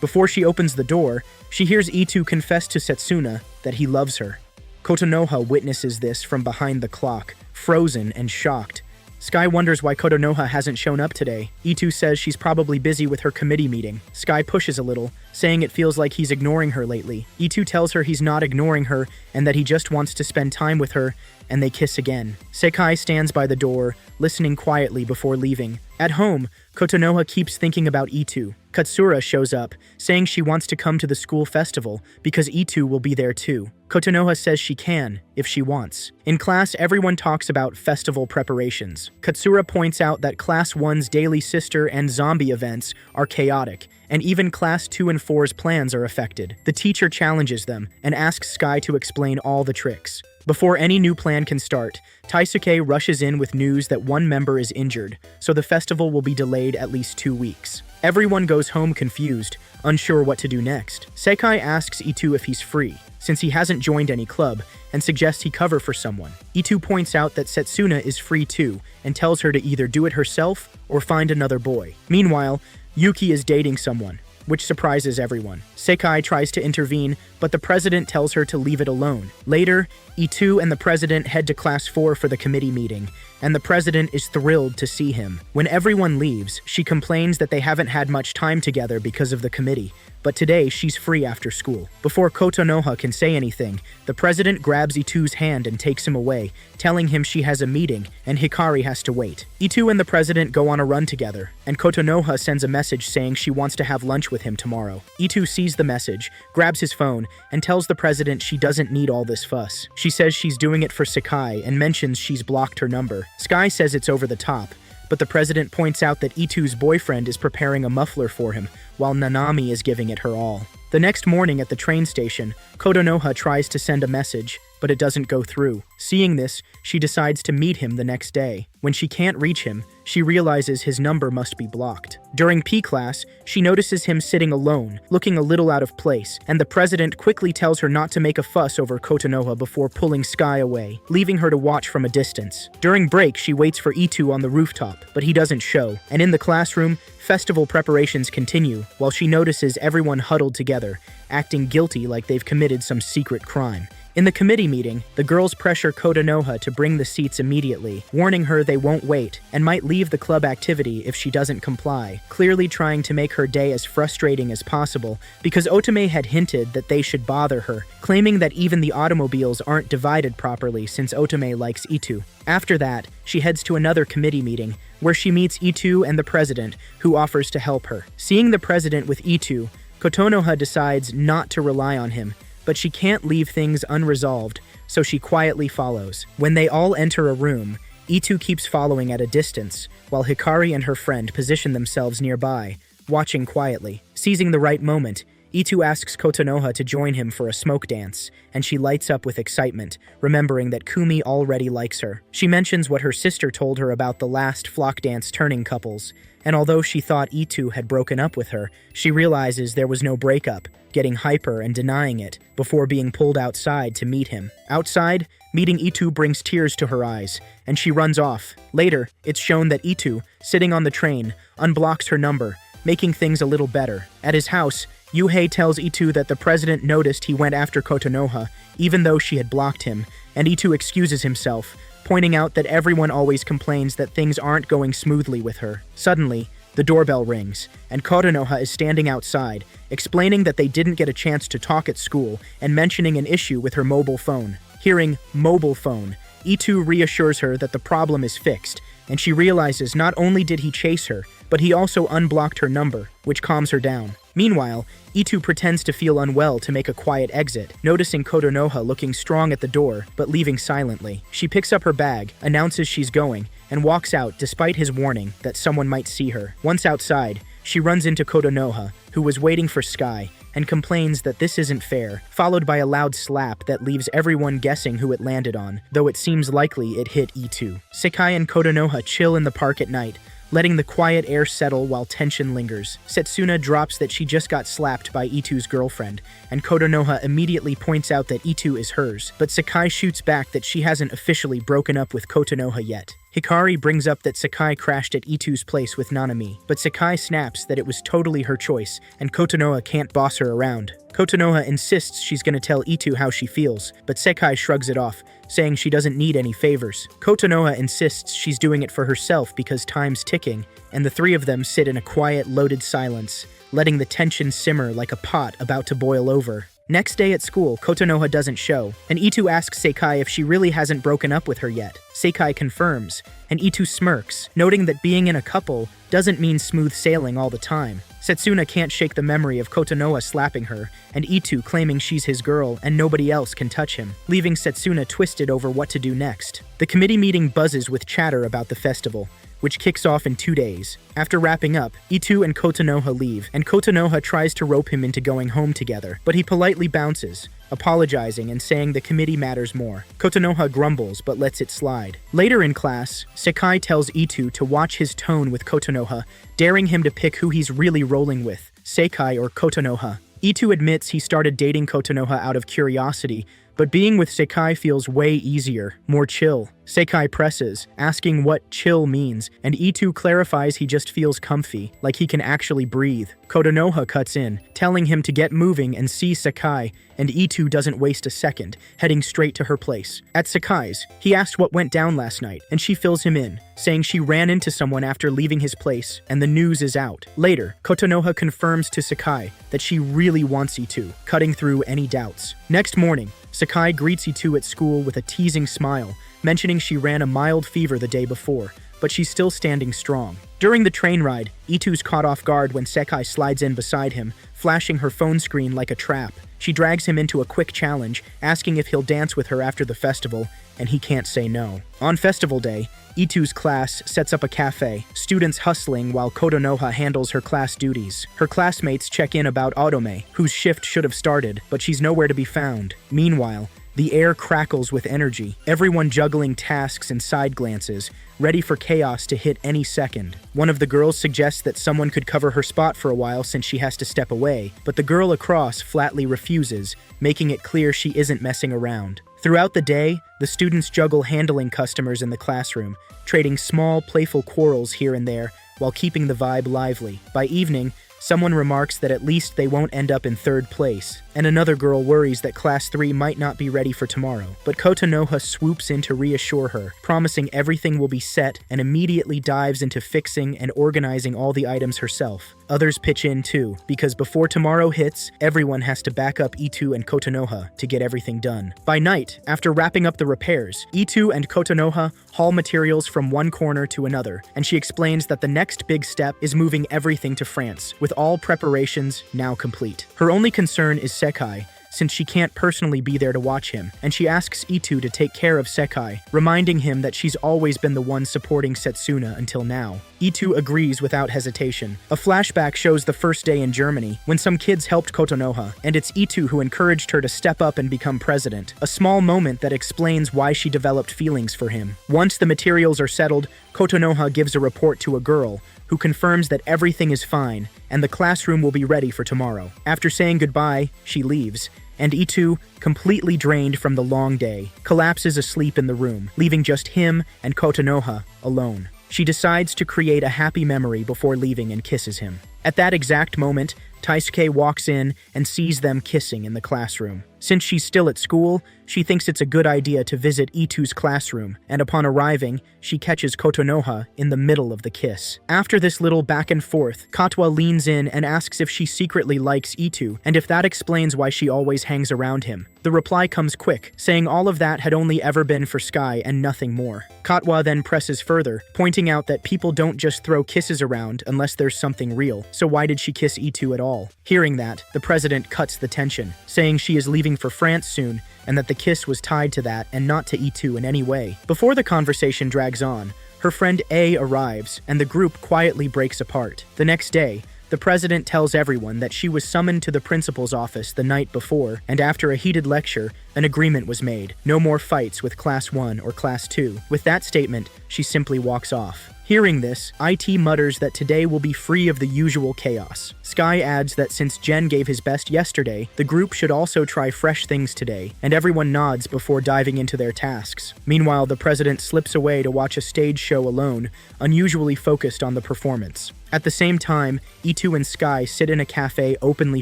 Speaker 1: Before she opens the door, she hears Itu confess to Setsuna that he loves her. Kotonoha witnesses this from behind the clock, frozen and shocked. Sky wonders why Kotonoha hasn't shown up today. Itu says she's probably busy with her committee meeting. Sky pushes a little, saying it feels like he's ignoring her lately. Itu tells her he's not ignoring her and that he just wants to spend time with her, and they kiss again. Sekai stands by the door, listening quietly before leaving. At home, Kotonoha keeps thinking about Itu. Katsura shows up, saying she wants to come to the school festival because Itu will be there too. Kotonoha says she can, if she wants. In class, everyone talks about festival preparations. Katsura points out that Class 1's Daily Sister and Zombie events are chaotic, and even Class 2 and 4's plans are affected. The teacher challenges them and asks Sky to explain all the tricks. Before any new plan can start, Taisuke rushes in with news that one member is injured, so the festival will be delayed at least 2 weeks. Everyone goes home confused, unsure what to do next. Sekai asks Itu if he's free, since he hasn't joined any club, and suggests he cover for someone. Itu points out that Setsuna is free too, and tells her to either do it herself or find another boy. Meanwhile, Yuki is dating someone, which surprises everyone. Sekai tries to intervene, but the president tells her to leave it alone. Later, Itu and the president head to Class 4 for the committee meeting, and the president is thrilled to see him. When everyone leaves, she complains that they haven't had much time together because of the committee, but today she's free after school. Before Kotonoha can say anything, the president grabs Itu's hand and takes him away, telling him she has a meeting and Hikari has to wait. Itu and the president go on a run together, and Kotonoha sends a message saying she wants to have lunch with him tomorrow. Itu sees the message, grabs his phone, and tells the president she doesn't need all this fuss. She says she's doing it for Sakai and mentions she's blocked her number. Sky says it's over the top, but the president points out that Itu's boyfriend is preparing a muffler for him, while Nanami is giving it her all. The next morning at the train station, Kotonoha tries to send a message, but it doesn't go through. Seeing this, she decides to meet him the next day. When she can't reach him, she realizes his number must be blocked. During P class, she notices him sitting alone, looking a little out of place, and the president quickly tells her not to make a fuss over Kotonoha before pulling Sky away, leaving her to watch from a distance. During break, she waits for Itu on the rooftop, but he doesn't show, and in the classroom, festival preparations continue, while she notices everyone huddled together, acting guilty like they've committed some secret crime. In the committee meeting, the girls pressure Kotonoha to bring the seats immediately, warning her they won't wait and might leave the club activity if she doesn't comply, clearly trying to make her day as frustrating as possible because Otome had hinted that they should bother her, claiming that even the automobiles aren't divided properly since Otome likes Itu. After that, she heads to another committee meeting, where she meets Itu and the president, who offers to help her. Seeing the president with Itu, Kotonoha decides not to rely on him, but she can't leave things unresolved, so she quietly follows. When they all enter a room, Itu keeps following at a distance, while Hikari and her friend position themselves nearby, watching quietly. Seizing the right moment, Itu asks Kotonoha to join him for a smoke dance, and she lights up with excitement, remembering that Kumi already likes her. She mentions what her sister told her about the last flock dance turning couples, and although she thought Itu had broken up with her, she realizes there was no breakup, getting hyper and denying it, before being pulled outside to meet him. Outside, meeting Itu brings tears to her eyes, and she runs off. Later, it's shown that Itu, sitting on the train, unblocks her number, making things a little better. At his house, Yuhei tells Itu that the president noticed he went after Kotonoha, even though she had blocked him, and Itu excuses himself, pointing out that everyone always complains that things aren't going smoothly with her. Suddenly, the doorbell rings, and Kotonoha is standing outside, explaining that they didn't get a chance to talk at school and mentioning an issue with her mobile phone. Hearing mobile phone, Itu reassures her that the problem is fixed, and she realizes not only did he chase her, but he also unblocked her number, which calms her down. Meanwhile, Itu pretends to feel unwell to make a quiet exit, noticing Kotonoha looking strong at the door, but leaving silently. She picks up her bag, announces she's going, and walks out despite his warning that someone might see her. Once outside, she runs into Kotonoha, who was waiting for Sky, and complains that this isn't fair, followed by a loud slap that leaves everyone guessing who it landed on, though it seems likely it hit Itu. Sakai and Kotonoha chill in the park at night, letting the quiet air settle while tension lingers. Setsuna drops that she just got slapped by Itu's girlfriend, and Kotonoha immediately points out that Itu is hers, but Sakai shoots back that she hasn't officially broken up with Kotonoha yet. Hikari brings up that Sakai crashed at Itu's place with Nanami, but Sakai snaps that it was totally her choice, and Kotonoha can't boss her around. Kotonoha insists she's gonna tell Itu how she feels, but Sakai shrugs it off, saying she doesn't need any favors. Kotonoha insists she's doing it for herself because time's ticking, and the three of them sit in a quiet, loaded silence, letting the tension simmer like a pot about to boil over. Next day at school, Kotonoha doesn't show, and Itu asks Sakai if she really hasn't broken up with her yet. Sakai confirms, and Itu smirks, noting that being in a couple doesn't mean smooth sailing all the time. Setsuna can't shake the memory of Kotonoha slapping her, and Itu claiming she's his girl and nobody else can touch him, leaving Setsuna twisted over what to do next. The committee meeting buzzes with chatter about the festival, which kicks off in 2 days. After wrapping up, Itu and Kotonoha leave, and Kotonoha tries to rope him into going home together, but he politely bounces, apologizing and saying the committee matters more. Kotonoha grumbles but lets it slide. Later in class, Sakai tells Itu to watch his tone with Kotonoha, daring him to pick who he's really rolling with, Sakai or Kotonoha. Itu admits he started dating Kotonoha out of curiosity, but being with Sakai feels way easier, more chill. Sekai presses, asking what chill means, and Itu clarifies he just feels comfy, like he can actually breathe. Kotonoha cuts in, telling him to get moving and see Sekai, and Itu doesn't waste a second, heading straight to her place. At Sekai's, he asks what went down last night, and she fills him in, saying she ran into someone after leaving his place, and the news is out. Later, Kotonoha confirms to Sekai that she really wants Itu, cutting through any doubts. Next morning, Sekai greets Itu at school with a teasing smile, mentioning she ran a mild fever the day before, but she's still standing strong. During the train ride, Itu's caught off guard when Sekai slides in beside him, flashing her phone screen like a trap. She drags him into a quick challenge, asking if he'll dance with her after the festival, and he can't say no. On festival day, Itu's class sets up a cafe, students hustling while Kotonoha handles her class duties. Her classmates check in about Otome, whose shift should have started, but she's nowhere to be found. Meanwhile, the air crackles with energy, everyone juggling tasks and side glances, ready for chaos to hit any second. One of the girls suggests that someone could cover her spot for a while since she has to step away, but the girl across flatly refuses, making it clear she isn't messing around. Throughout the day, the students juggle handling customers in the classroom, trading small, playful quarrels here and there, while keeping the vibe lively. By evening, someone remarks that at least they won't end up in third place, and another girl worries that Class 3 might not be ready for tomorrow. But Kotonoha swoops in to reassure her, promising everything will be set, and immediately dives into fixing and organizing all the items herself. Others pitch in too, because before tomorrow hits, everyone has to back up Itu and Kotonoha to get everything done. By night, after wrapping up the repairs, Itu and Kotonoha haul materials from one corner to another, and she explains that the next big step is moving everything to France, with all preparations now complete. Her only concern is Sekai, since she can't personally be there to watch him, and she asks Itu to take care of Sekai, reminding him that she's always been the one supporting Setsuna until now. Itu agrees without hesitation. A flashback shows the first day in Germany, when some kids helped Kotonoha, and it's Itu who encouraged her to step up and become president, a small moment that explains why she developed feelings for him. Once the materials are settled, Kotonoha gives a report to a girl, who confirms that everything is fine, and the classroom will be ready for tomorrow. After saying goodbye, she leaves, and Itu, completely drained from the long day, collapses asleep in the room, leaving just him and Kotonoha alone. She decides to create a happy memory before leaving and kisses him. At that exact moment, Taisuke walks in and sees them kissing in the classroom. Since she's still at school, she thinks it's a good idea to visit Itu's classroom, and upon arriving, she catches Kotonoha in the middle of the kiss. After this little back and forth, Katwa leans in and asks if she secretly likes Itu, and if that explains why she always hangs around him. The reply comes quick, saying all of that had only ever been for Sky and nothing more. Katwa then presses further, pointing out that people don't just throw kisses around unless there's something real, so why did she kiss Itu at all? Hearing that, the president cuts the tension, saying she is leaving for France soon, and that the kiss was tied to that and not to Itu in any way. Before the conversation drags on, her friend A arrives, and the group quietly breaks apart. The next day, the president tells everyone that she was summoned to the principal's office the night before, and after a heated lecture, an agreement was made. No more fights with Class 1 or Class 2. With that statement, she simply walks off. Hearing this, IT mutters that today will be free of the usual chaos. Sky adds that since Jen gave his best yesterday, the group should also try fresh things today, and everyone nods before diving into their tasks. Meanwhile, the president slips away to watch a stage show alone, unusually focused on the performance. At the same time, Itu and Sky sit in a cafe openly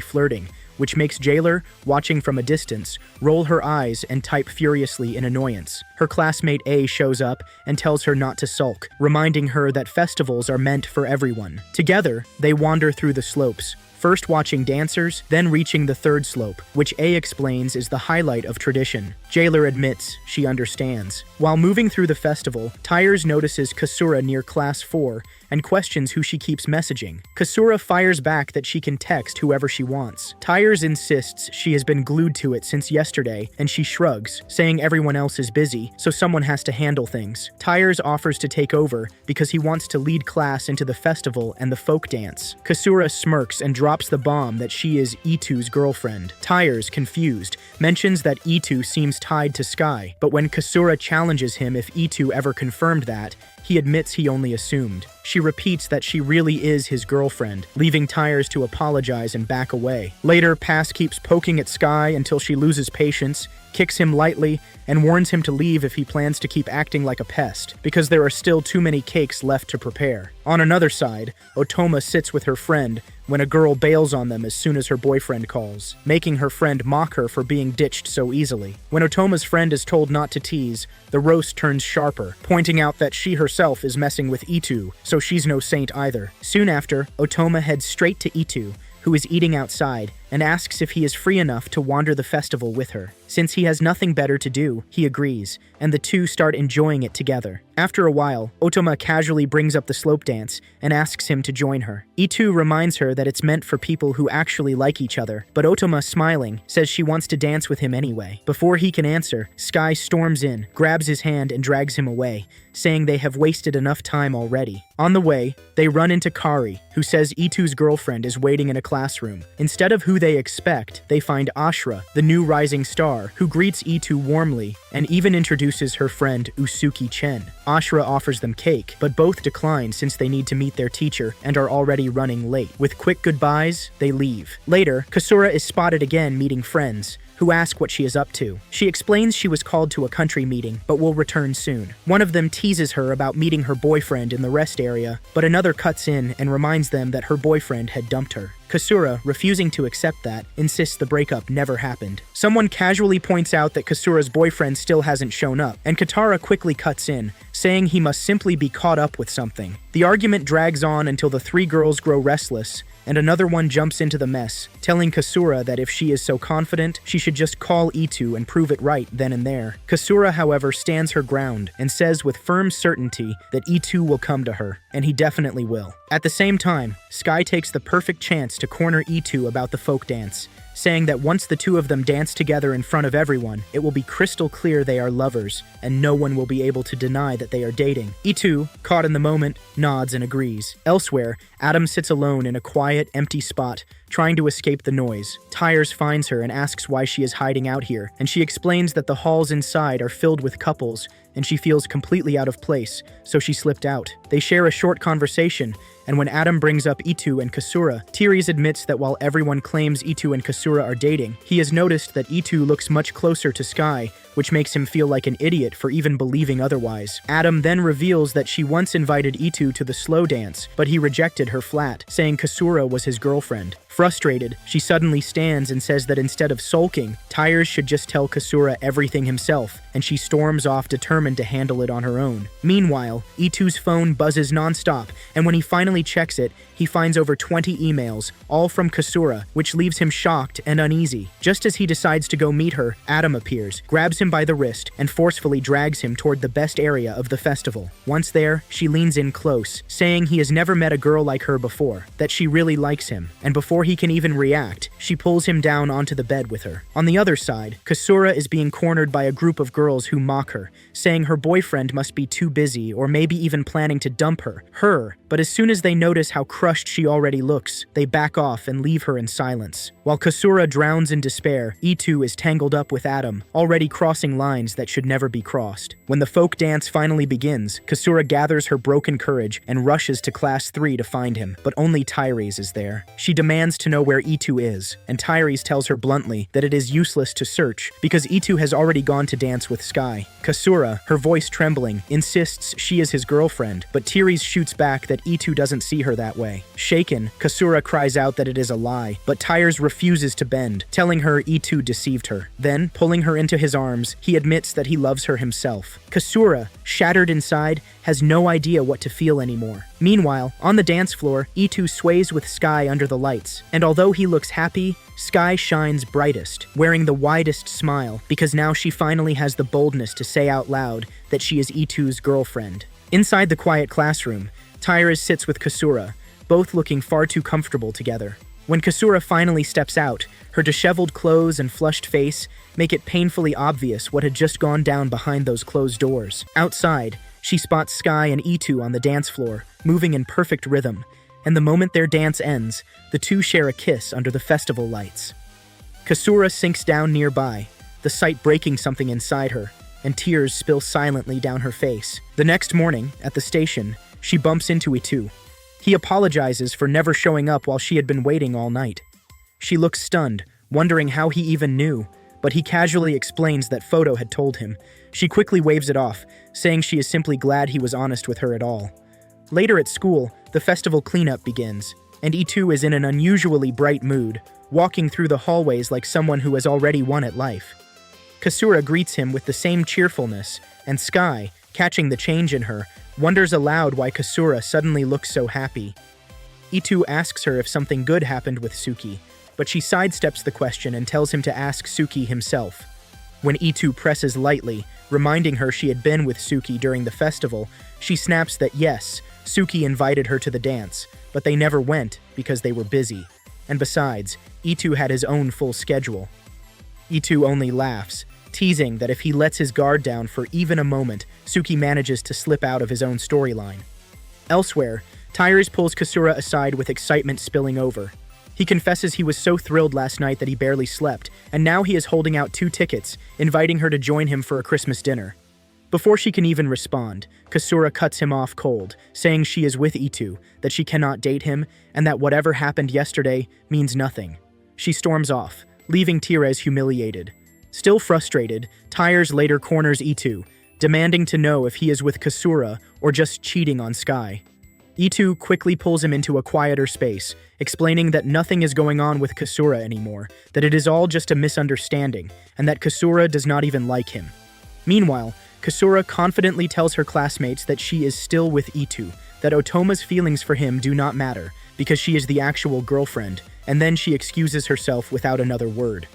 Speaker 1: flirting, which makes Jailer, watching from a distance, roll her eyes and type furiously in annoyance. Her classmate A shows up and tells her not to sulk, reminding her that festivals are meant for everyone. Together, they wander through the slopes, first watching dancers, then reaching the third slope, which A explains is the highlight of tradition. Jailer admits she understands. While moving through the festival, Tyres notices Kasura near Class 4 and questions who she keeps messaging. Kasura fires back that she can text whoever she wants. Tyres insists she has been glued to it since yesterday, and she shrugs, saying everyone else is busy, so someone has to handle things. Tyres offers to take over because he wants to lead class into the festival and the folk dance. Kasura smirks and drops the bomb that she is Itu's girlfriend. Tyres, confused, mentions that Itu seems tied to Sky, but when Kasura challenges him if Itu ever confirmed that, he admits he only assumed. She repeats that she really is his girlfriend, leaving Tyres to apologize and back away. Later, Pass keeps poking at Sky until she loses patience, kicks him lightly, and warns him to leave if he plans to keep acting like a pest, because there are still too many cakes left to prepare. On another side, Otoma sits with her friend when a girl bails on them as soon as her boyfriend calls, making her friend mock her for being ditched so easily. When Otoma's friend is told not to tease, the roast turns sharper, pointing out that she herself is messing with Itu, so she's no saint either. Soon after, Otoma heads straight to Itu, who is eating outside, and asks if he is free enough to wander the festival with her. Since he has nothing better to do, he agrees, and the two start enjoying it together. After a while, Otoma casually brings up the slope dance and asks him to join her. Itu reminds her that it's meant for people who actually like each other, but Otoma, smiling, says she wants to dance with him anyway. Before he can answer, Sky storms in, grabs his hand and drags him away, saying they have wasted enough time already. On the way, they run into Kari, who says Itu's girlfriend is waiting in a classroom. Instead of who they expect, they find Ashura, the new rising star, who greets Itu warmly and even introduces her friend Usuki Chen. Ashura offers them cake, but both decline since they need to meet their teacher and are already running late. With quick goodbyes, they leave. Later, Kasura is spotted again meeting friends, who ask what she is up to. She explains she was called to a country meeting, but will return soon. One of them teases her about meeting her boyfriend in the rest area, but another cuts in and reminds them that her boyfriend had dumped her. Kasura, refusing to accept that, insists the breakup never happened. Someone casually points out that Kasura's boyfriend still hasn't shown up, and Katara quickly cuts in, saying he must simply be caught up with something. The argument drags on until the three girls grow restless, and another one jumps into the mess, telling Kasura that if she is so confident, she should just call Itu and prove it right then and there. Kasura, however, stands her ground and says with firm certainty that Itu will come to her, and he definitely will. At the same time, Sky takes the perfect chance to corner Itu about the folk dance, saying that once the two of them dance together in front of everyone, it will be crystal clear they are lovers, and no one will be able to deny that they are dating. Itu, caught in the moment, nods and agrees. Elsewhere, Adam sits alone in a quiet, empty spot, trying to escape the noise. Tyres finds her and asks why she is hiding out here, and she explains that the halls inside are filled with couples, and she feels completely out of place, so she slipped out. They share a short conversation, and when Adam brings up Itu and Kasura, Tyres admits that while everyone claims Itu and Kasura are dating, he has noticed that Itu looks much closer to Sky, which makes him feel like an idiot for even believing otherwise. Adam then reveals that she once invited Itu to the slow dance, but he rejected her flat, saying Kasura was his girlfriend. Frustrated, she suddenly stands and says that instead of sulking, Tyres should just tell Kasura everything himself, and she storms off determined to handle it on her own. Meanwhile, Itu's phone buzzes nonstop, and when he finally checks it, he finds over 20 emails, all from Kasura, which leaves him shocked and uneasy. Just as he decides to go meet her, Adam appears, grabs him by the wrist, and forcefully drags him toward the best area of the festival. Once there, she leans in close, saying he has never met a girl like her before, that she really likes him, and before he can even react, she pulls him down onto the bed with her. On the other side, Kasura is being cornered by a group of girls who mock her, saying her boyfriend must be too busy or maybe even planning to dump her. But as soon as they notice how crushed she already looks, they back off and leave her in silence. While Kasura drowns in despair, Itu is tangled up with Adam, already crossing lines that should never be crossed. When the folk dance finally begins, Kasura gathers her broken courage and rushes to Class 3 to find him, but only Tyres is there. She demands to know where Itu is, and Tyres tells her bluntly that it is useless to search because Itu has already gone to dance with Sky. Kasura, her voice trembling, insists she is his girlfriend, but Tyres shoots back that Itu doesn't see her that way. Shaken, Kasura cries out that it is a lie, but Tyres refuses to bend, telling her Itu deceived her. Then, pulling her into his arms, he admits that he loves her himself. Kasura, shattered inside, has no idea what to feel anymore. Meanwhile, on the dance floor, Itu sways with Sky under the lights, and although he looks happy, Sky shines brightest, wearing the widest smile, because now she finally has the boldness to say out loud that she is Itu's girlfriend. Inside the quiet classroom, Tyres sits with Kasura, both looking far too comfortable together. When Kasura finally steps out, her disheveled clothes and flushed face make it painfully obvious what had just gone down behind those closed doors. Outside, she spots Sky and Itu on the dance floor, moving in perfect rhythm, and the moment their dance ends, the two share a kiss under the festival lights. Kasura sinks down nearby, the sight breaking something inside her, and tears spill silently down her face. The next morning, at the station, she bumps into Itu. He apologizes for never showing up while she had been waiting all night. She looks stunned, wondering how he even knew, but he casually explains that Photo had told him. She quickly waves it off, saying she is simply glad he was honest with her at all. Later at school, the festival cleanup begins, and E2 is in an unusually bright mood, walking through the hallways like someone who has already won at life. Kasura greets him with the same cheerfulness, and Sky, catching the change in her, wonders aloud why Kasura suddenly looks so happy. E2 asks her if something good happened with Suki, but she sidesteps the question and tells him to ask Suki himself. When E2 presses lightly, reminding her she had been with Suki during the festival, she snaps that yes, Suki invited her to the dance, but they never went because they were busy. And besides, E2 had his own full schedule. E2 only laughs, teasing that if he lets his guard down for even a moment, Suki manages to slip out of his own storyline. Elsewhere, Tyrus pulls Kasura aside with excitement spilling over. He confesses he was so thrilled last night that he barely slept, and now he is holding out 2 tickets, inviting her to join him for a Christmas dinner. Before she can even respond, Kasura cuts him off cold, saying she is with E2, that she cannot date him, and that whatever happened yesterday means nothing. She storms off, leaving Tyrese humiliated. Still frustrated, Tyres later corners E2, demanding to know if he is with Kasura or just cheating on Sky. E2 quickly pulls him into a quieter space, explaining that nothing is going on with Kasura anymore, that it is all just a misunderstanding, and that Kasura does not even like him. Meanwhile, Kasura confidently tells her classmates that she is still with E2, that Otoma's feelings for him do not matter, because she is the actual girlfriend, and then she excuses herself without another word.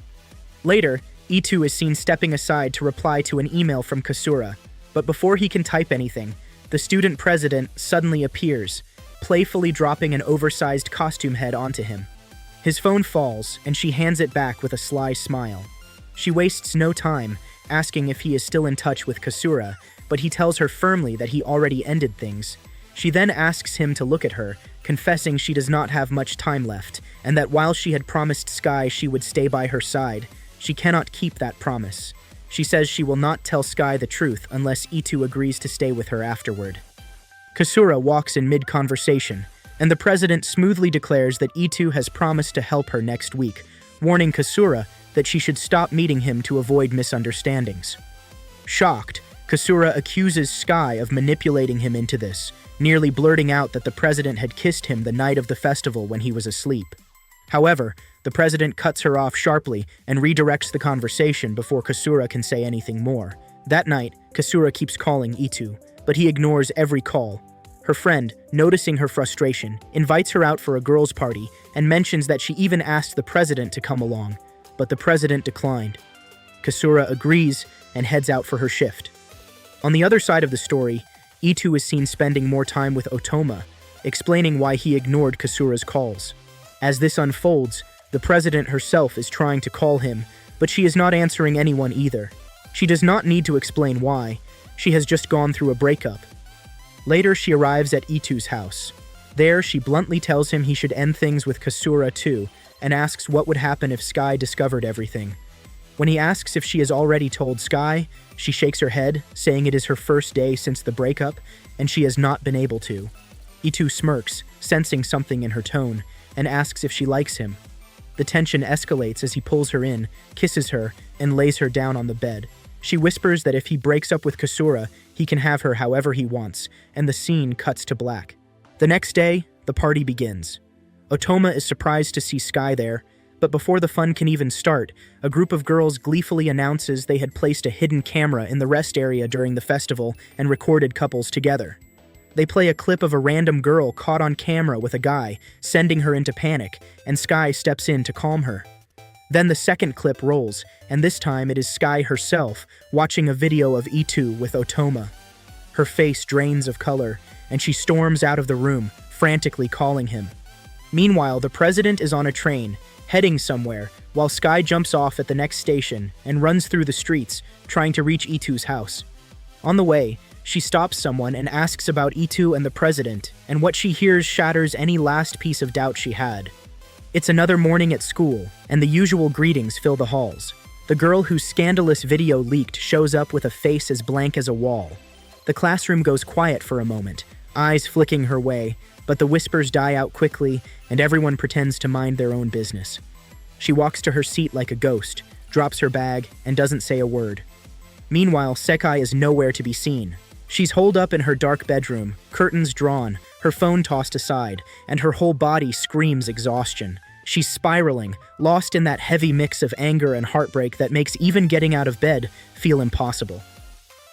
Speaker 1: Later, E2 is seen stepping aside to reply to an email from Kasura, but before he can type anything, the student president suddenly appears, playfully dropping an oversized costume head onto him. His phone falls, and she hands it back with a sly smile. She wastes no time, asking if he is still in touch with Kasura, but he tells her firmly that he already ended things. She then asks him to look at her, confessing she does not have much time left, and that while she had promised Sky she would stay by her side, she cannot keep that promise. She says she will not tell Sky the truth unless E2 agrees to stay with her afterward. Kasura walks in mid-conversation, and the president smoothly declares that E2 has promised to help her next week, warning Kasura that she should stop meeting him to avoid misunderstandings. Shocked, Kasura accuses Sky of manipulating him into this, nearly blurting out that the president had kissed him the night of the festival when he was asleep. However, the president cuts her off sharply and redirects the conversation before Kasura can say anything more. That night, Kasura keeps calling E2, but he ignores every call. Her friend, noticing her frustration, invites her out for a girls' party and mentions that she even asked the president to come along, but the president declined. Kasura agrees and heads out for her shift. On the other side of the story, E2 is seen spending more time with Otoma, explaining why he ignored Kasura's calls. As this unfolds, the president herself is trying to call him, but she is not answering anyone either. She does not need to explain why. She has just gone through a breakup. Later, she arrives at E2's house. There, she bluntly tells him he should end things with Kasura too, and asks what would happen if Sky discovered everything. When he asks if she has already told Sky, she shakes her head, saying it is her first day since the breakup, and she has not been able to. E2 smirks, sensing something in her tone, and asks if she likes him. The tension escalates as he pulls her in, kisses her, and lays her down on the bed. She whispers that if he breaks up with Kasura, he can have her however he wants, and the scene cuts to black. The next day, the party begins. Otoma is surprised to see Sky there, but before the fun can even start, a group of girls gleefully announces they had placed a hidden camera in the rest area during the festival and recorded couples together. They play a clip of a random girl caught on camera with a guy, sending her into panic, and Sky steps in to calm her. Then the second clip rolls, and this time it is Sky herself, watching a video of E2 with Otoma. Her face drains of color, and she storms out of the room, frantically calling him. Meanwhile, the president is on a train, heading somewhere, while Sky jumps off at the next station and runs through the streets, trying to reach E2's house. On the way, she stops someone and asks about E2 and the president, and what she hears shatters any last piece of doubt she had. It's another morning at school, and the usual greetings fill the halls. The girl whose scandalous video leaked shows up with a face as blank as a wall. The classroom goes quiet for a moment, eyes flicking her way, but the whispers die out quickly, and everyone pretends to mind their own business. She walks to her seat like a ghost, drops her bag, and doesn't say a word. Meanwhile, Sekai is nowhere to be seen. She's holed up in her dark bedroom, curtains drawn, her phone tossed aside, and her whole body screams exhaustion. She's spiraling, lost in that heavy mix of anger and heartbreak that makes even getting out of bed feel impossible.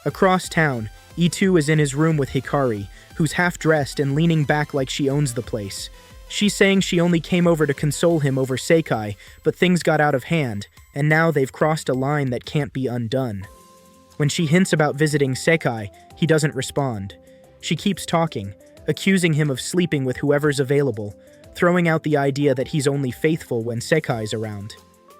Speaker 1: Across town, E2 is in his room with Hikari, who's half-dressed and leaning back like she owns the place. She's saying she only came over to console him over Sekai, but things got out of hand, and now they've crossed a line that can't be undone. When she hints about visiting Sekai, he doesn't respond. She keeps talking, accusing him of sleeping with whoever's available, throwing out the idea that he's only faithful when Sekai's around.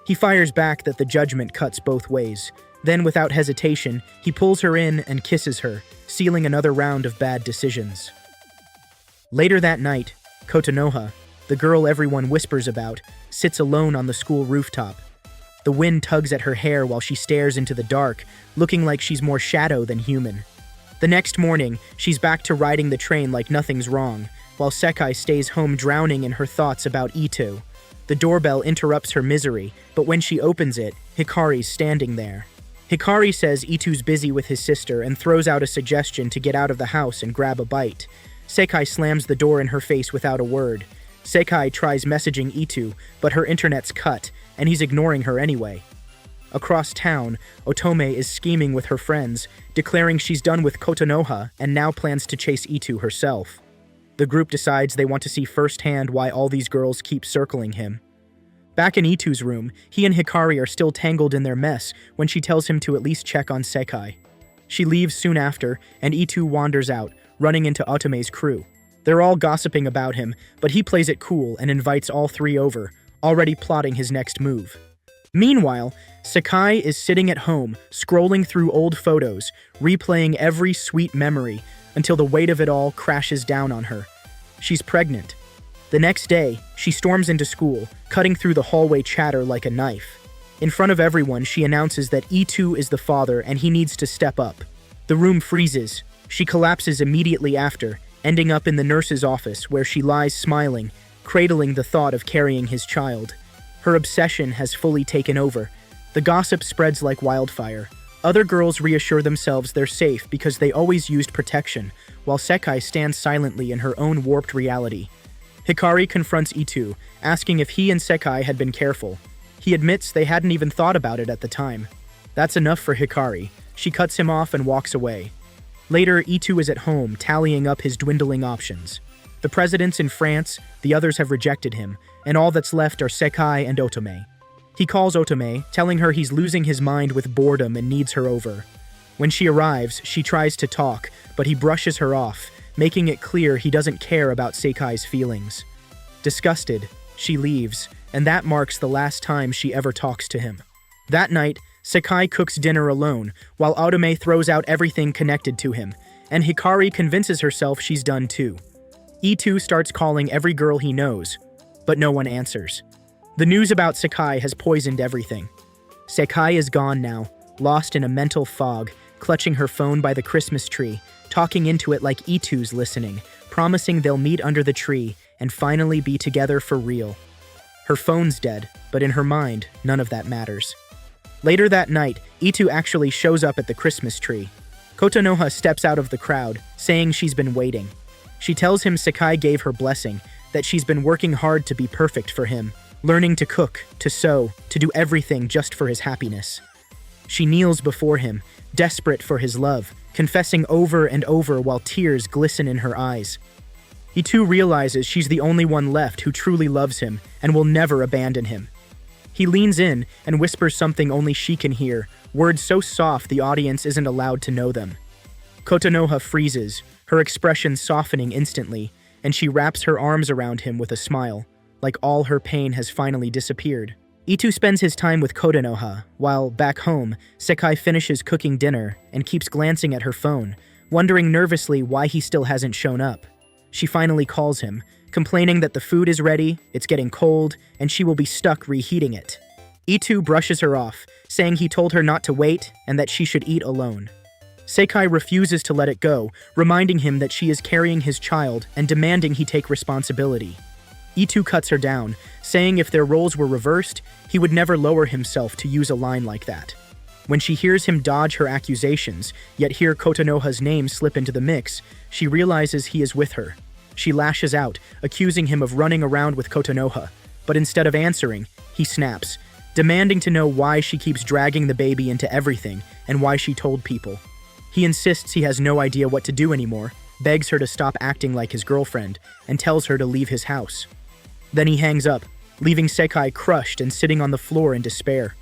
Speaker 1: He fires back that the judgment cuts both ways. Then, without hesitation, he pulls her in and kisses her, sealing another round of bad decisions. Later that night, Kotonoha, the girl everyone whispers about, sits alone on the school rooftop. The wind tugs at her hair while she stares into the dark, looking like she's more shadow than human. The next morning, she's back to riding the train like nothing's wrong, while Sekai stays home drowning in her thoughts about Ito. The doorbell interrupts her misery, but when she opens it, Hikari's standing there. Hikari says Ito's busy with his sister and throws out a suggestion to get out of the house and grab a bite. Sekai slams the door in her face without a word. Sekai tries messaging Ito, but her internet's cut, and he's ignoring her anyway. Across town, Otome is scheming with her friends, declaring she's done with Kotonoha and now plans to chase Ito herself. The group decides they want to see firsthand why all these girls keep circling him. Back in Ito's room, he and Hikari are still tangled in their mess when she tells him to at least check on Sekai. She leaves soon after, and Ito wanders out, running into Otome's crew. They're all gossiping about him, but he plays it cool and invites all three over, already plotting his next move. Meanwhile, Sekai is sitting at home, scrolling through old photos, replaying every sweet memory, until the weight of it all crashes down on her. She's pregnant. The next day, she storms into school, cutting through the hallway chatter like a knife. In front of everyone, she announces that E2 is the father and he needs to step up. The room freezes. She collapses immediately after, ending up in the nurse's office where she lies smiling, cradling the thought of carrying his child. Her obsession has fully taken over. The gossip spreads like wildfire. Other girls reassure themselves they're safe because they always used protection, while Sekai stands silently in her own warped reality. Hikari confronts Ito, asking if he and Sekai had been careful. He admits they hadn't even thought about it at the time. That's enough for Hikari. She cuts him off and walks away. Later, Ito is at home, tallying up his dwindling options. The president's in France, the others have rejected him, and all that's left are Sekai and Otome. He calls Otome, telling her he's losing his mind with boredom and needs her over. When she arrives, she tries to talk, but he brushes her off, making it clear he doesn't care about Sekai's feelings. Disgusted, she leaves, and that marks the last time she ever talks to him. That night, Sekai cooks dinner alone, while Otome throws out everything connected to him, and Hikari convinces herself she's done too. E2 starts calling every girl he knows, but no one answers. The news about Sekai has poisoned everything. Sekai is gone now, lost in a mental fog, clutching her phone by the Christmas tree, talking into it like E2's listening, promising they'll meet under the tree and finally be together for real. Her phone's dead, but in her mind, none of that matters. Later that night, E2 actually shows up at the Christmas tree. Kotonoha steps out of the crowd, saying she's been waiting. She tells him Sekai gave her blessing, that she's been working hard to be perfect for him, learning to cook, to sew, to do everything just for his happiness. She kneels before him, desperate for his love, confessing over and over while tears glisten in her eyes. He too realizes she's the only one left who truly loves him and will never abandon him. He leans in and whispers something only she can hear, words so soft the audience isn't allowed to know them. Kotonoha freezes, her expression softening instantly, and she wraps her arms around him with a smile, like all her pain has finally disappeared. Ito spends his time with Kotonoha, while, back home, Sekai finishes cooking dinner and keeps glancing at her phone, wondering nervously why he still hasn't shown up. She finally calls him, complaining that the food is ready, it's getting cold, and she will be stuck reheating it. Ito brushes her off, saying he told her not to wait and that she should eat alone. Sekai refuses to let it go, reminding him that she is carrying his child and demanding he take responsibility. Itu cuts her down, saying if their roles were reversed, he would never lower himself to use a line like that. When she hears him dodge her accusations, yet hear Kotonoha's name slip into the mix, she realizes he is with her. She lashes out, accusing him of running around with Kotonoha, but instead of answering, he snaps, demanding to know why she keeps dragging the baby into everything and why she told people. He insists he has no idea what to do anymore, begs her to stop acting like his girlfriend, and tells her to leave his house. Then he hangs up, leaving Sekai crushed and sitting on the floor in despair.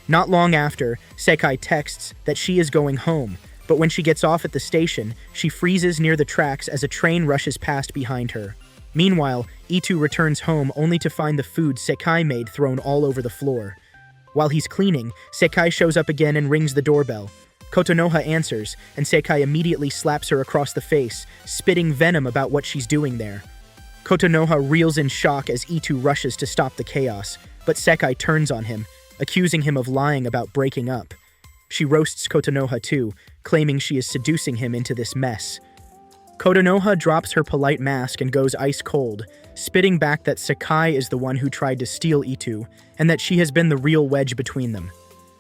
Speaker 1: Not long after, Sekai texts that she is going home, but when she gets off at the station, she freezes near the tracks as a train rushes past behind her. Meanwhile, Itu returns home only to find the food Sekai made thrown all over the floor. While he's cleaning, Sekai shows up again and rings the doorbell. Kotonoha answers, and Sekai immediately slaps her across the face, spitting venom about what she's doing there. Kotonoha reels in shock as Itu rushes to stop the chaos, but Sekai turns on him, accusing him of lying about breaking up. She roasts Kotonoha too, claiming she is seducing him into this mess. Kotonoha drops her polite mask and goes ice cold, spitting back that Sekai is the one who tried to steal Itu, and that she has been the real wedge between them.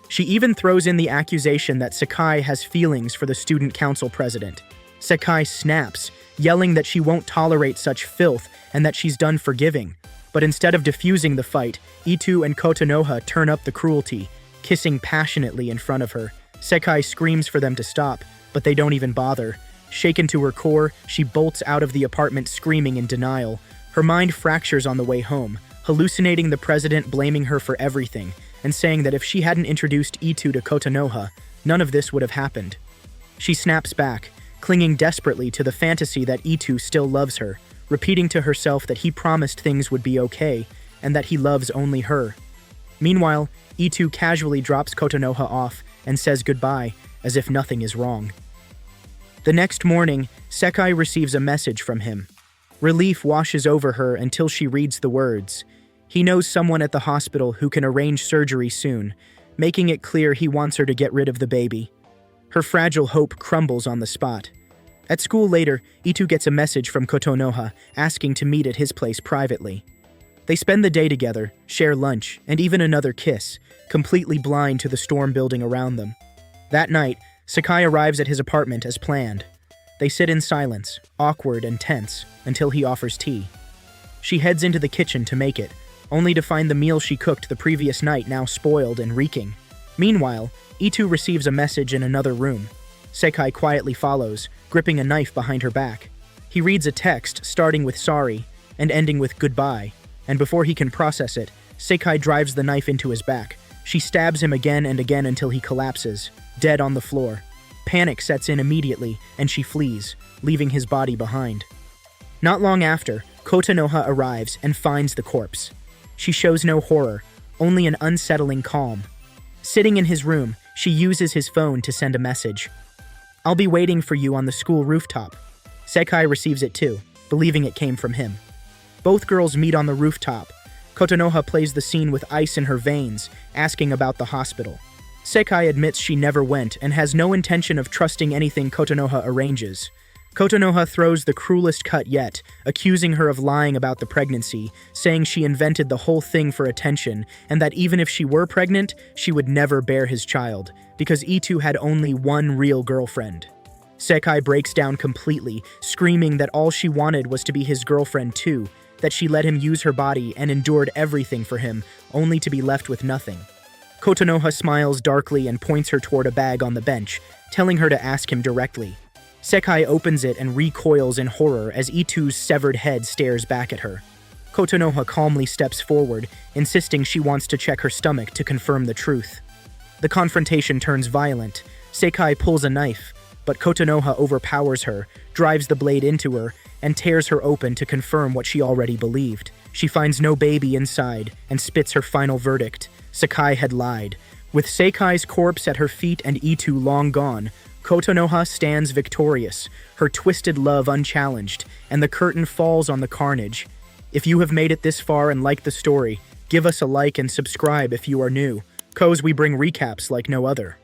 Speaker 1: She even throws in the accusation that Sekai has feelings for the student council president. Sekai snaps, yelling that she won't tolerate such filth and that she's done forgiving. But instead of diffusing the fight, Itu and Kotonoha turn up the cruelty, kissing passionately in front of her. Sekai screams for them to stop, but they don't even bother. Shaken to her core, she bolts out of the apartment screaming in denial. Her mind fractures on the way home, hallucinating the president blaming her for everything, and saying that if she hadn't introduced Itu to Kotonoha, none of this would have happened. She snaps back, clinging desperately to the fantasy that Itu still loves her, repeating to herself that he promised things would be okay, and that he loves only her. Meanwhile, Itu casually drops Kotonoha off and says goodbye, as if nothing is wrong. The next morning, Sekai receives a message from him. Relief washes over her until she reads the words. He knows someone at the hospital who can arrange surgery soon, making it clear he wants her to get rid of the baby. Her fragile hope crumbles on the spot. At school later, Itu gets a message from Kotonoha asking to meet at his place privately. They spend the day together, share lunch, and even another kiss, completely blind to the storm building around them. That night, Sekai arrives at his apartment as planned. They sit in silence, awkward and tense, until he offers tea. She heads into the kitchen to make it, only to find the meal she cooked the previous night now spoiled and reeking. Meanwhile, Itu receives a message in another room. Sekai quietly follows, gripping a knife behind her back. He reads a text starting with sorry and ending with goodbye, and before he can process it, Sekai drives the knife into his back. She stabs him again and again until he collapses, dead on the floor. Panic sets in immediately, and she flees, leaving his body behind. Not long after, Kotonoha arrives and finds the corpse. She shows no horror, only an unsettling calm. Sitting in his room, she uses his phone to send a message. "I'll be waiting for you on the school rooftop." Sekai receives it too, believing it came from him. Both girls meet on the rooftop. Kotonoha plays the scene with ice in her veins, asking about the hospital. Sekai admits she never went and has no intention of trusting anything Kotonoha arranges. Kotonoha throws the cruelest cut yet, accusing her of lying about the pregnancy, saying she invented the whole thing for attention, and that even if she were pregnant, she would never bear his child, because Itu had only one real girlfriend. Sekai breaks down completely, screaming that all she wanted was to be his girlfriend too, that she let him use her body and endured everything for him, only to be left with nothing. Kotonoha smiles darkly and points her toward a bag on the bench, telling her to ask him directly. Sekai opens it and recoils in horror as Itu's severed head stares back at her. Kotonoha calmly steps forward, insisting she wants to check her stomach to confirm the truth. The confrontation turns violent. Sekai pulls a knife, but Kotonoha overpowers her, drives the blade into her, and tears her open to confirm what she already believed. She finds no baby inside and spits her final verdict. Sekai had lied. With Sekai's corpse at her feet and Itu long gone, Kotonoha stands victorious, her twisted love unchallenged, and the curtain falls on the carnage. If you have made it this far and liked the story, give us a like and subscribe if you are new, 'cause we bring recaps like no other.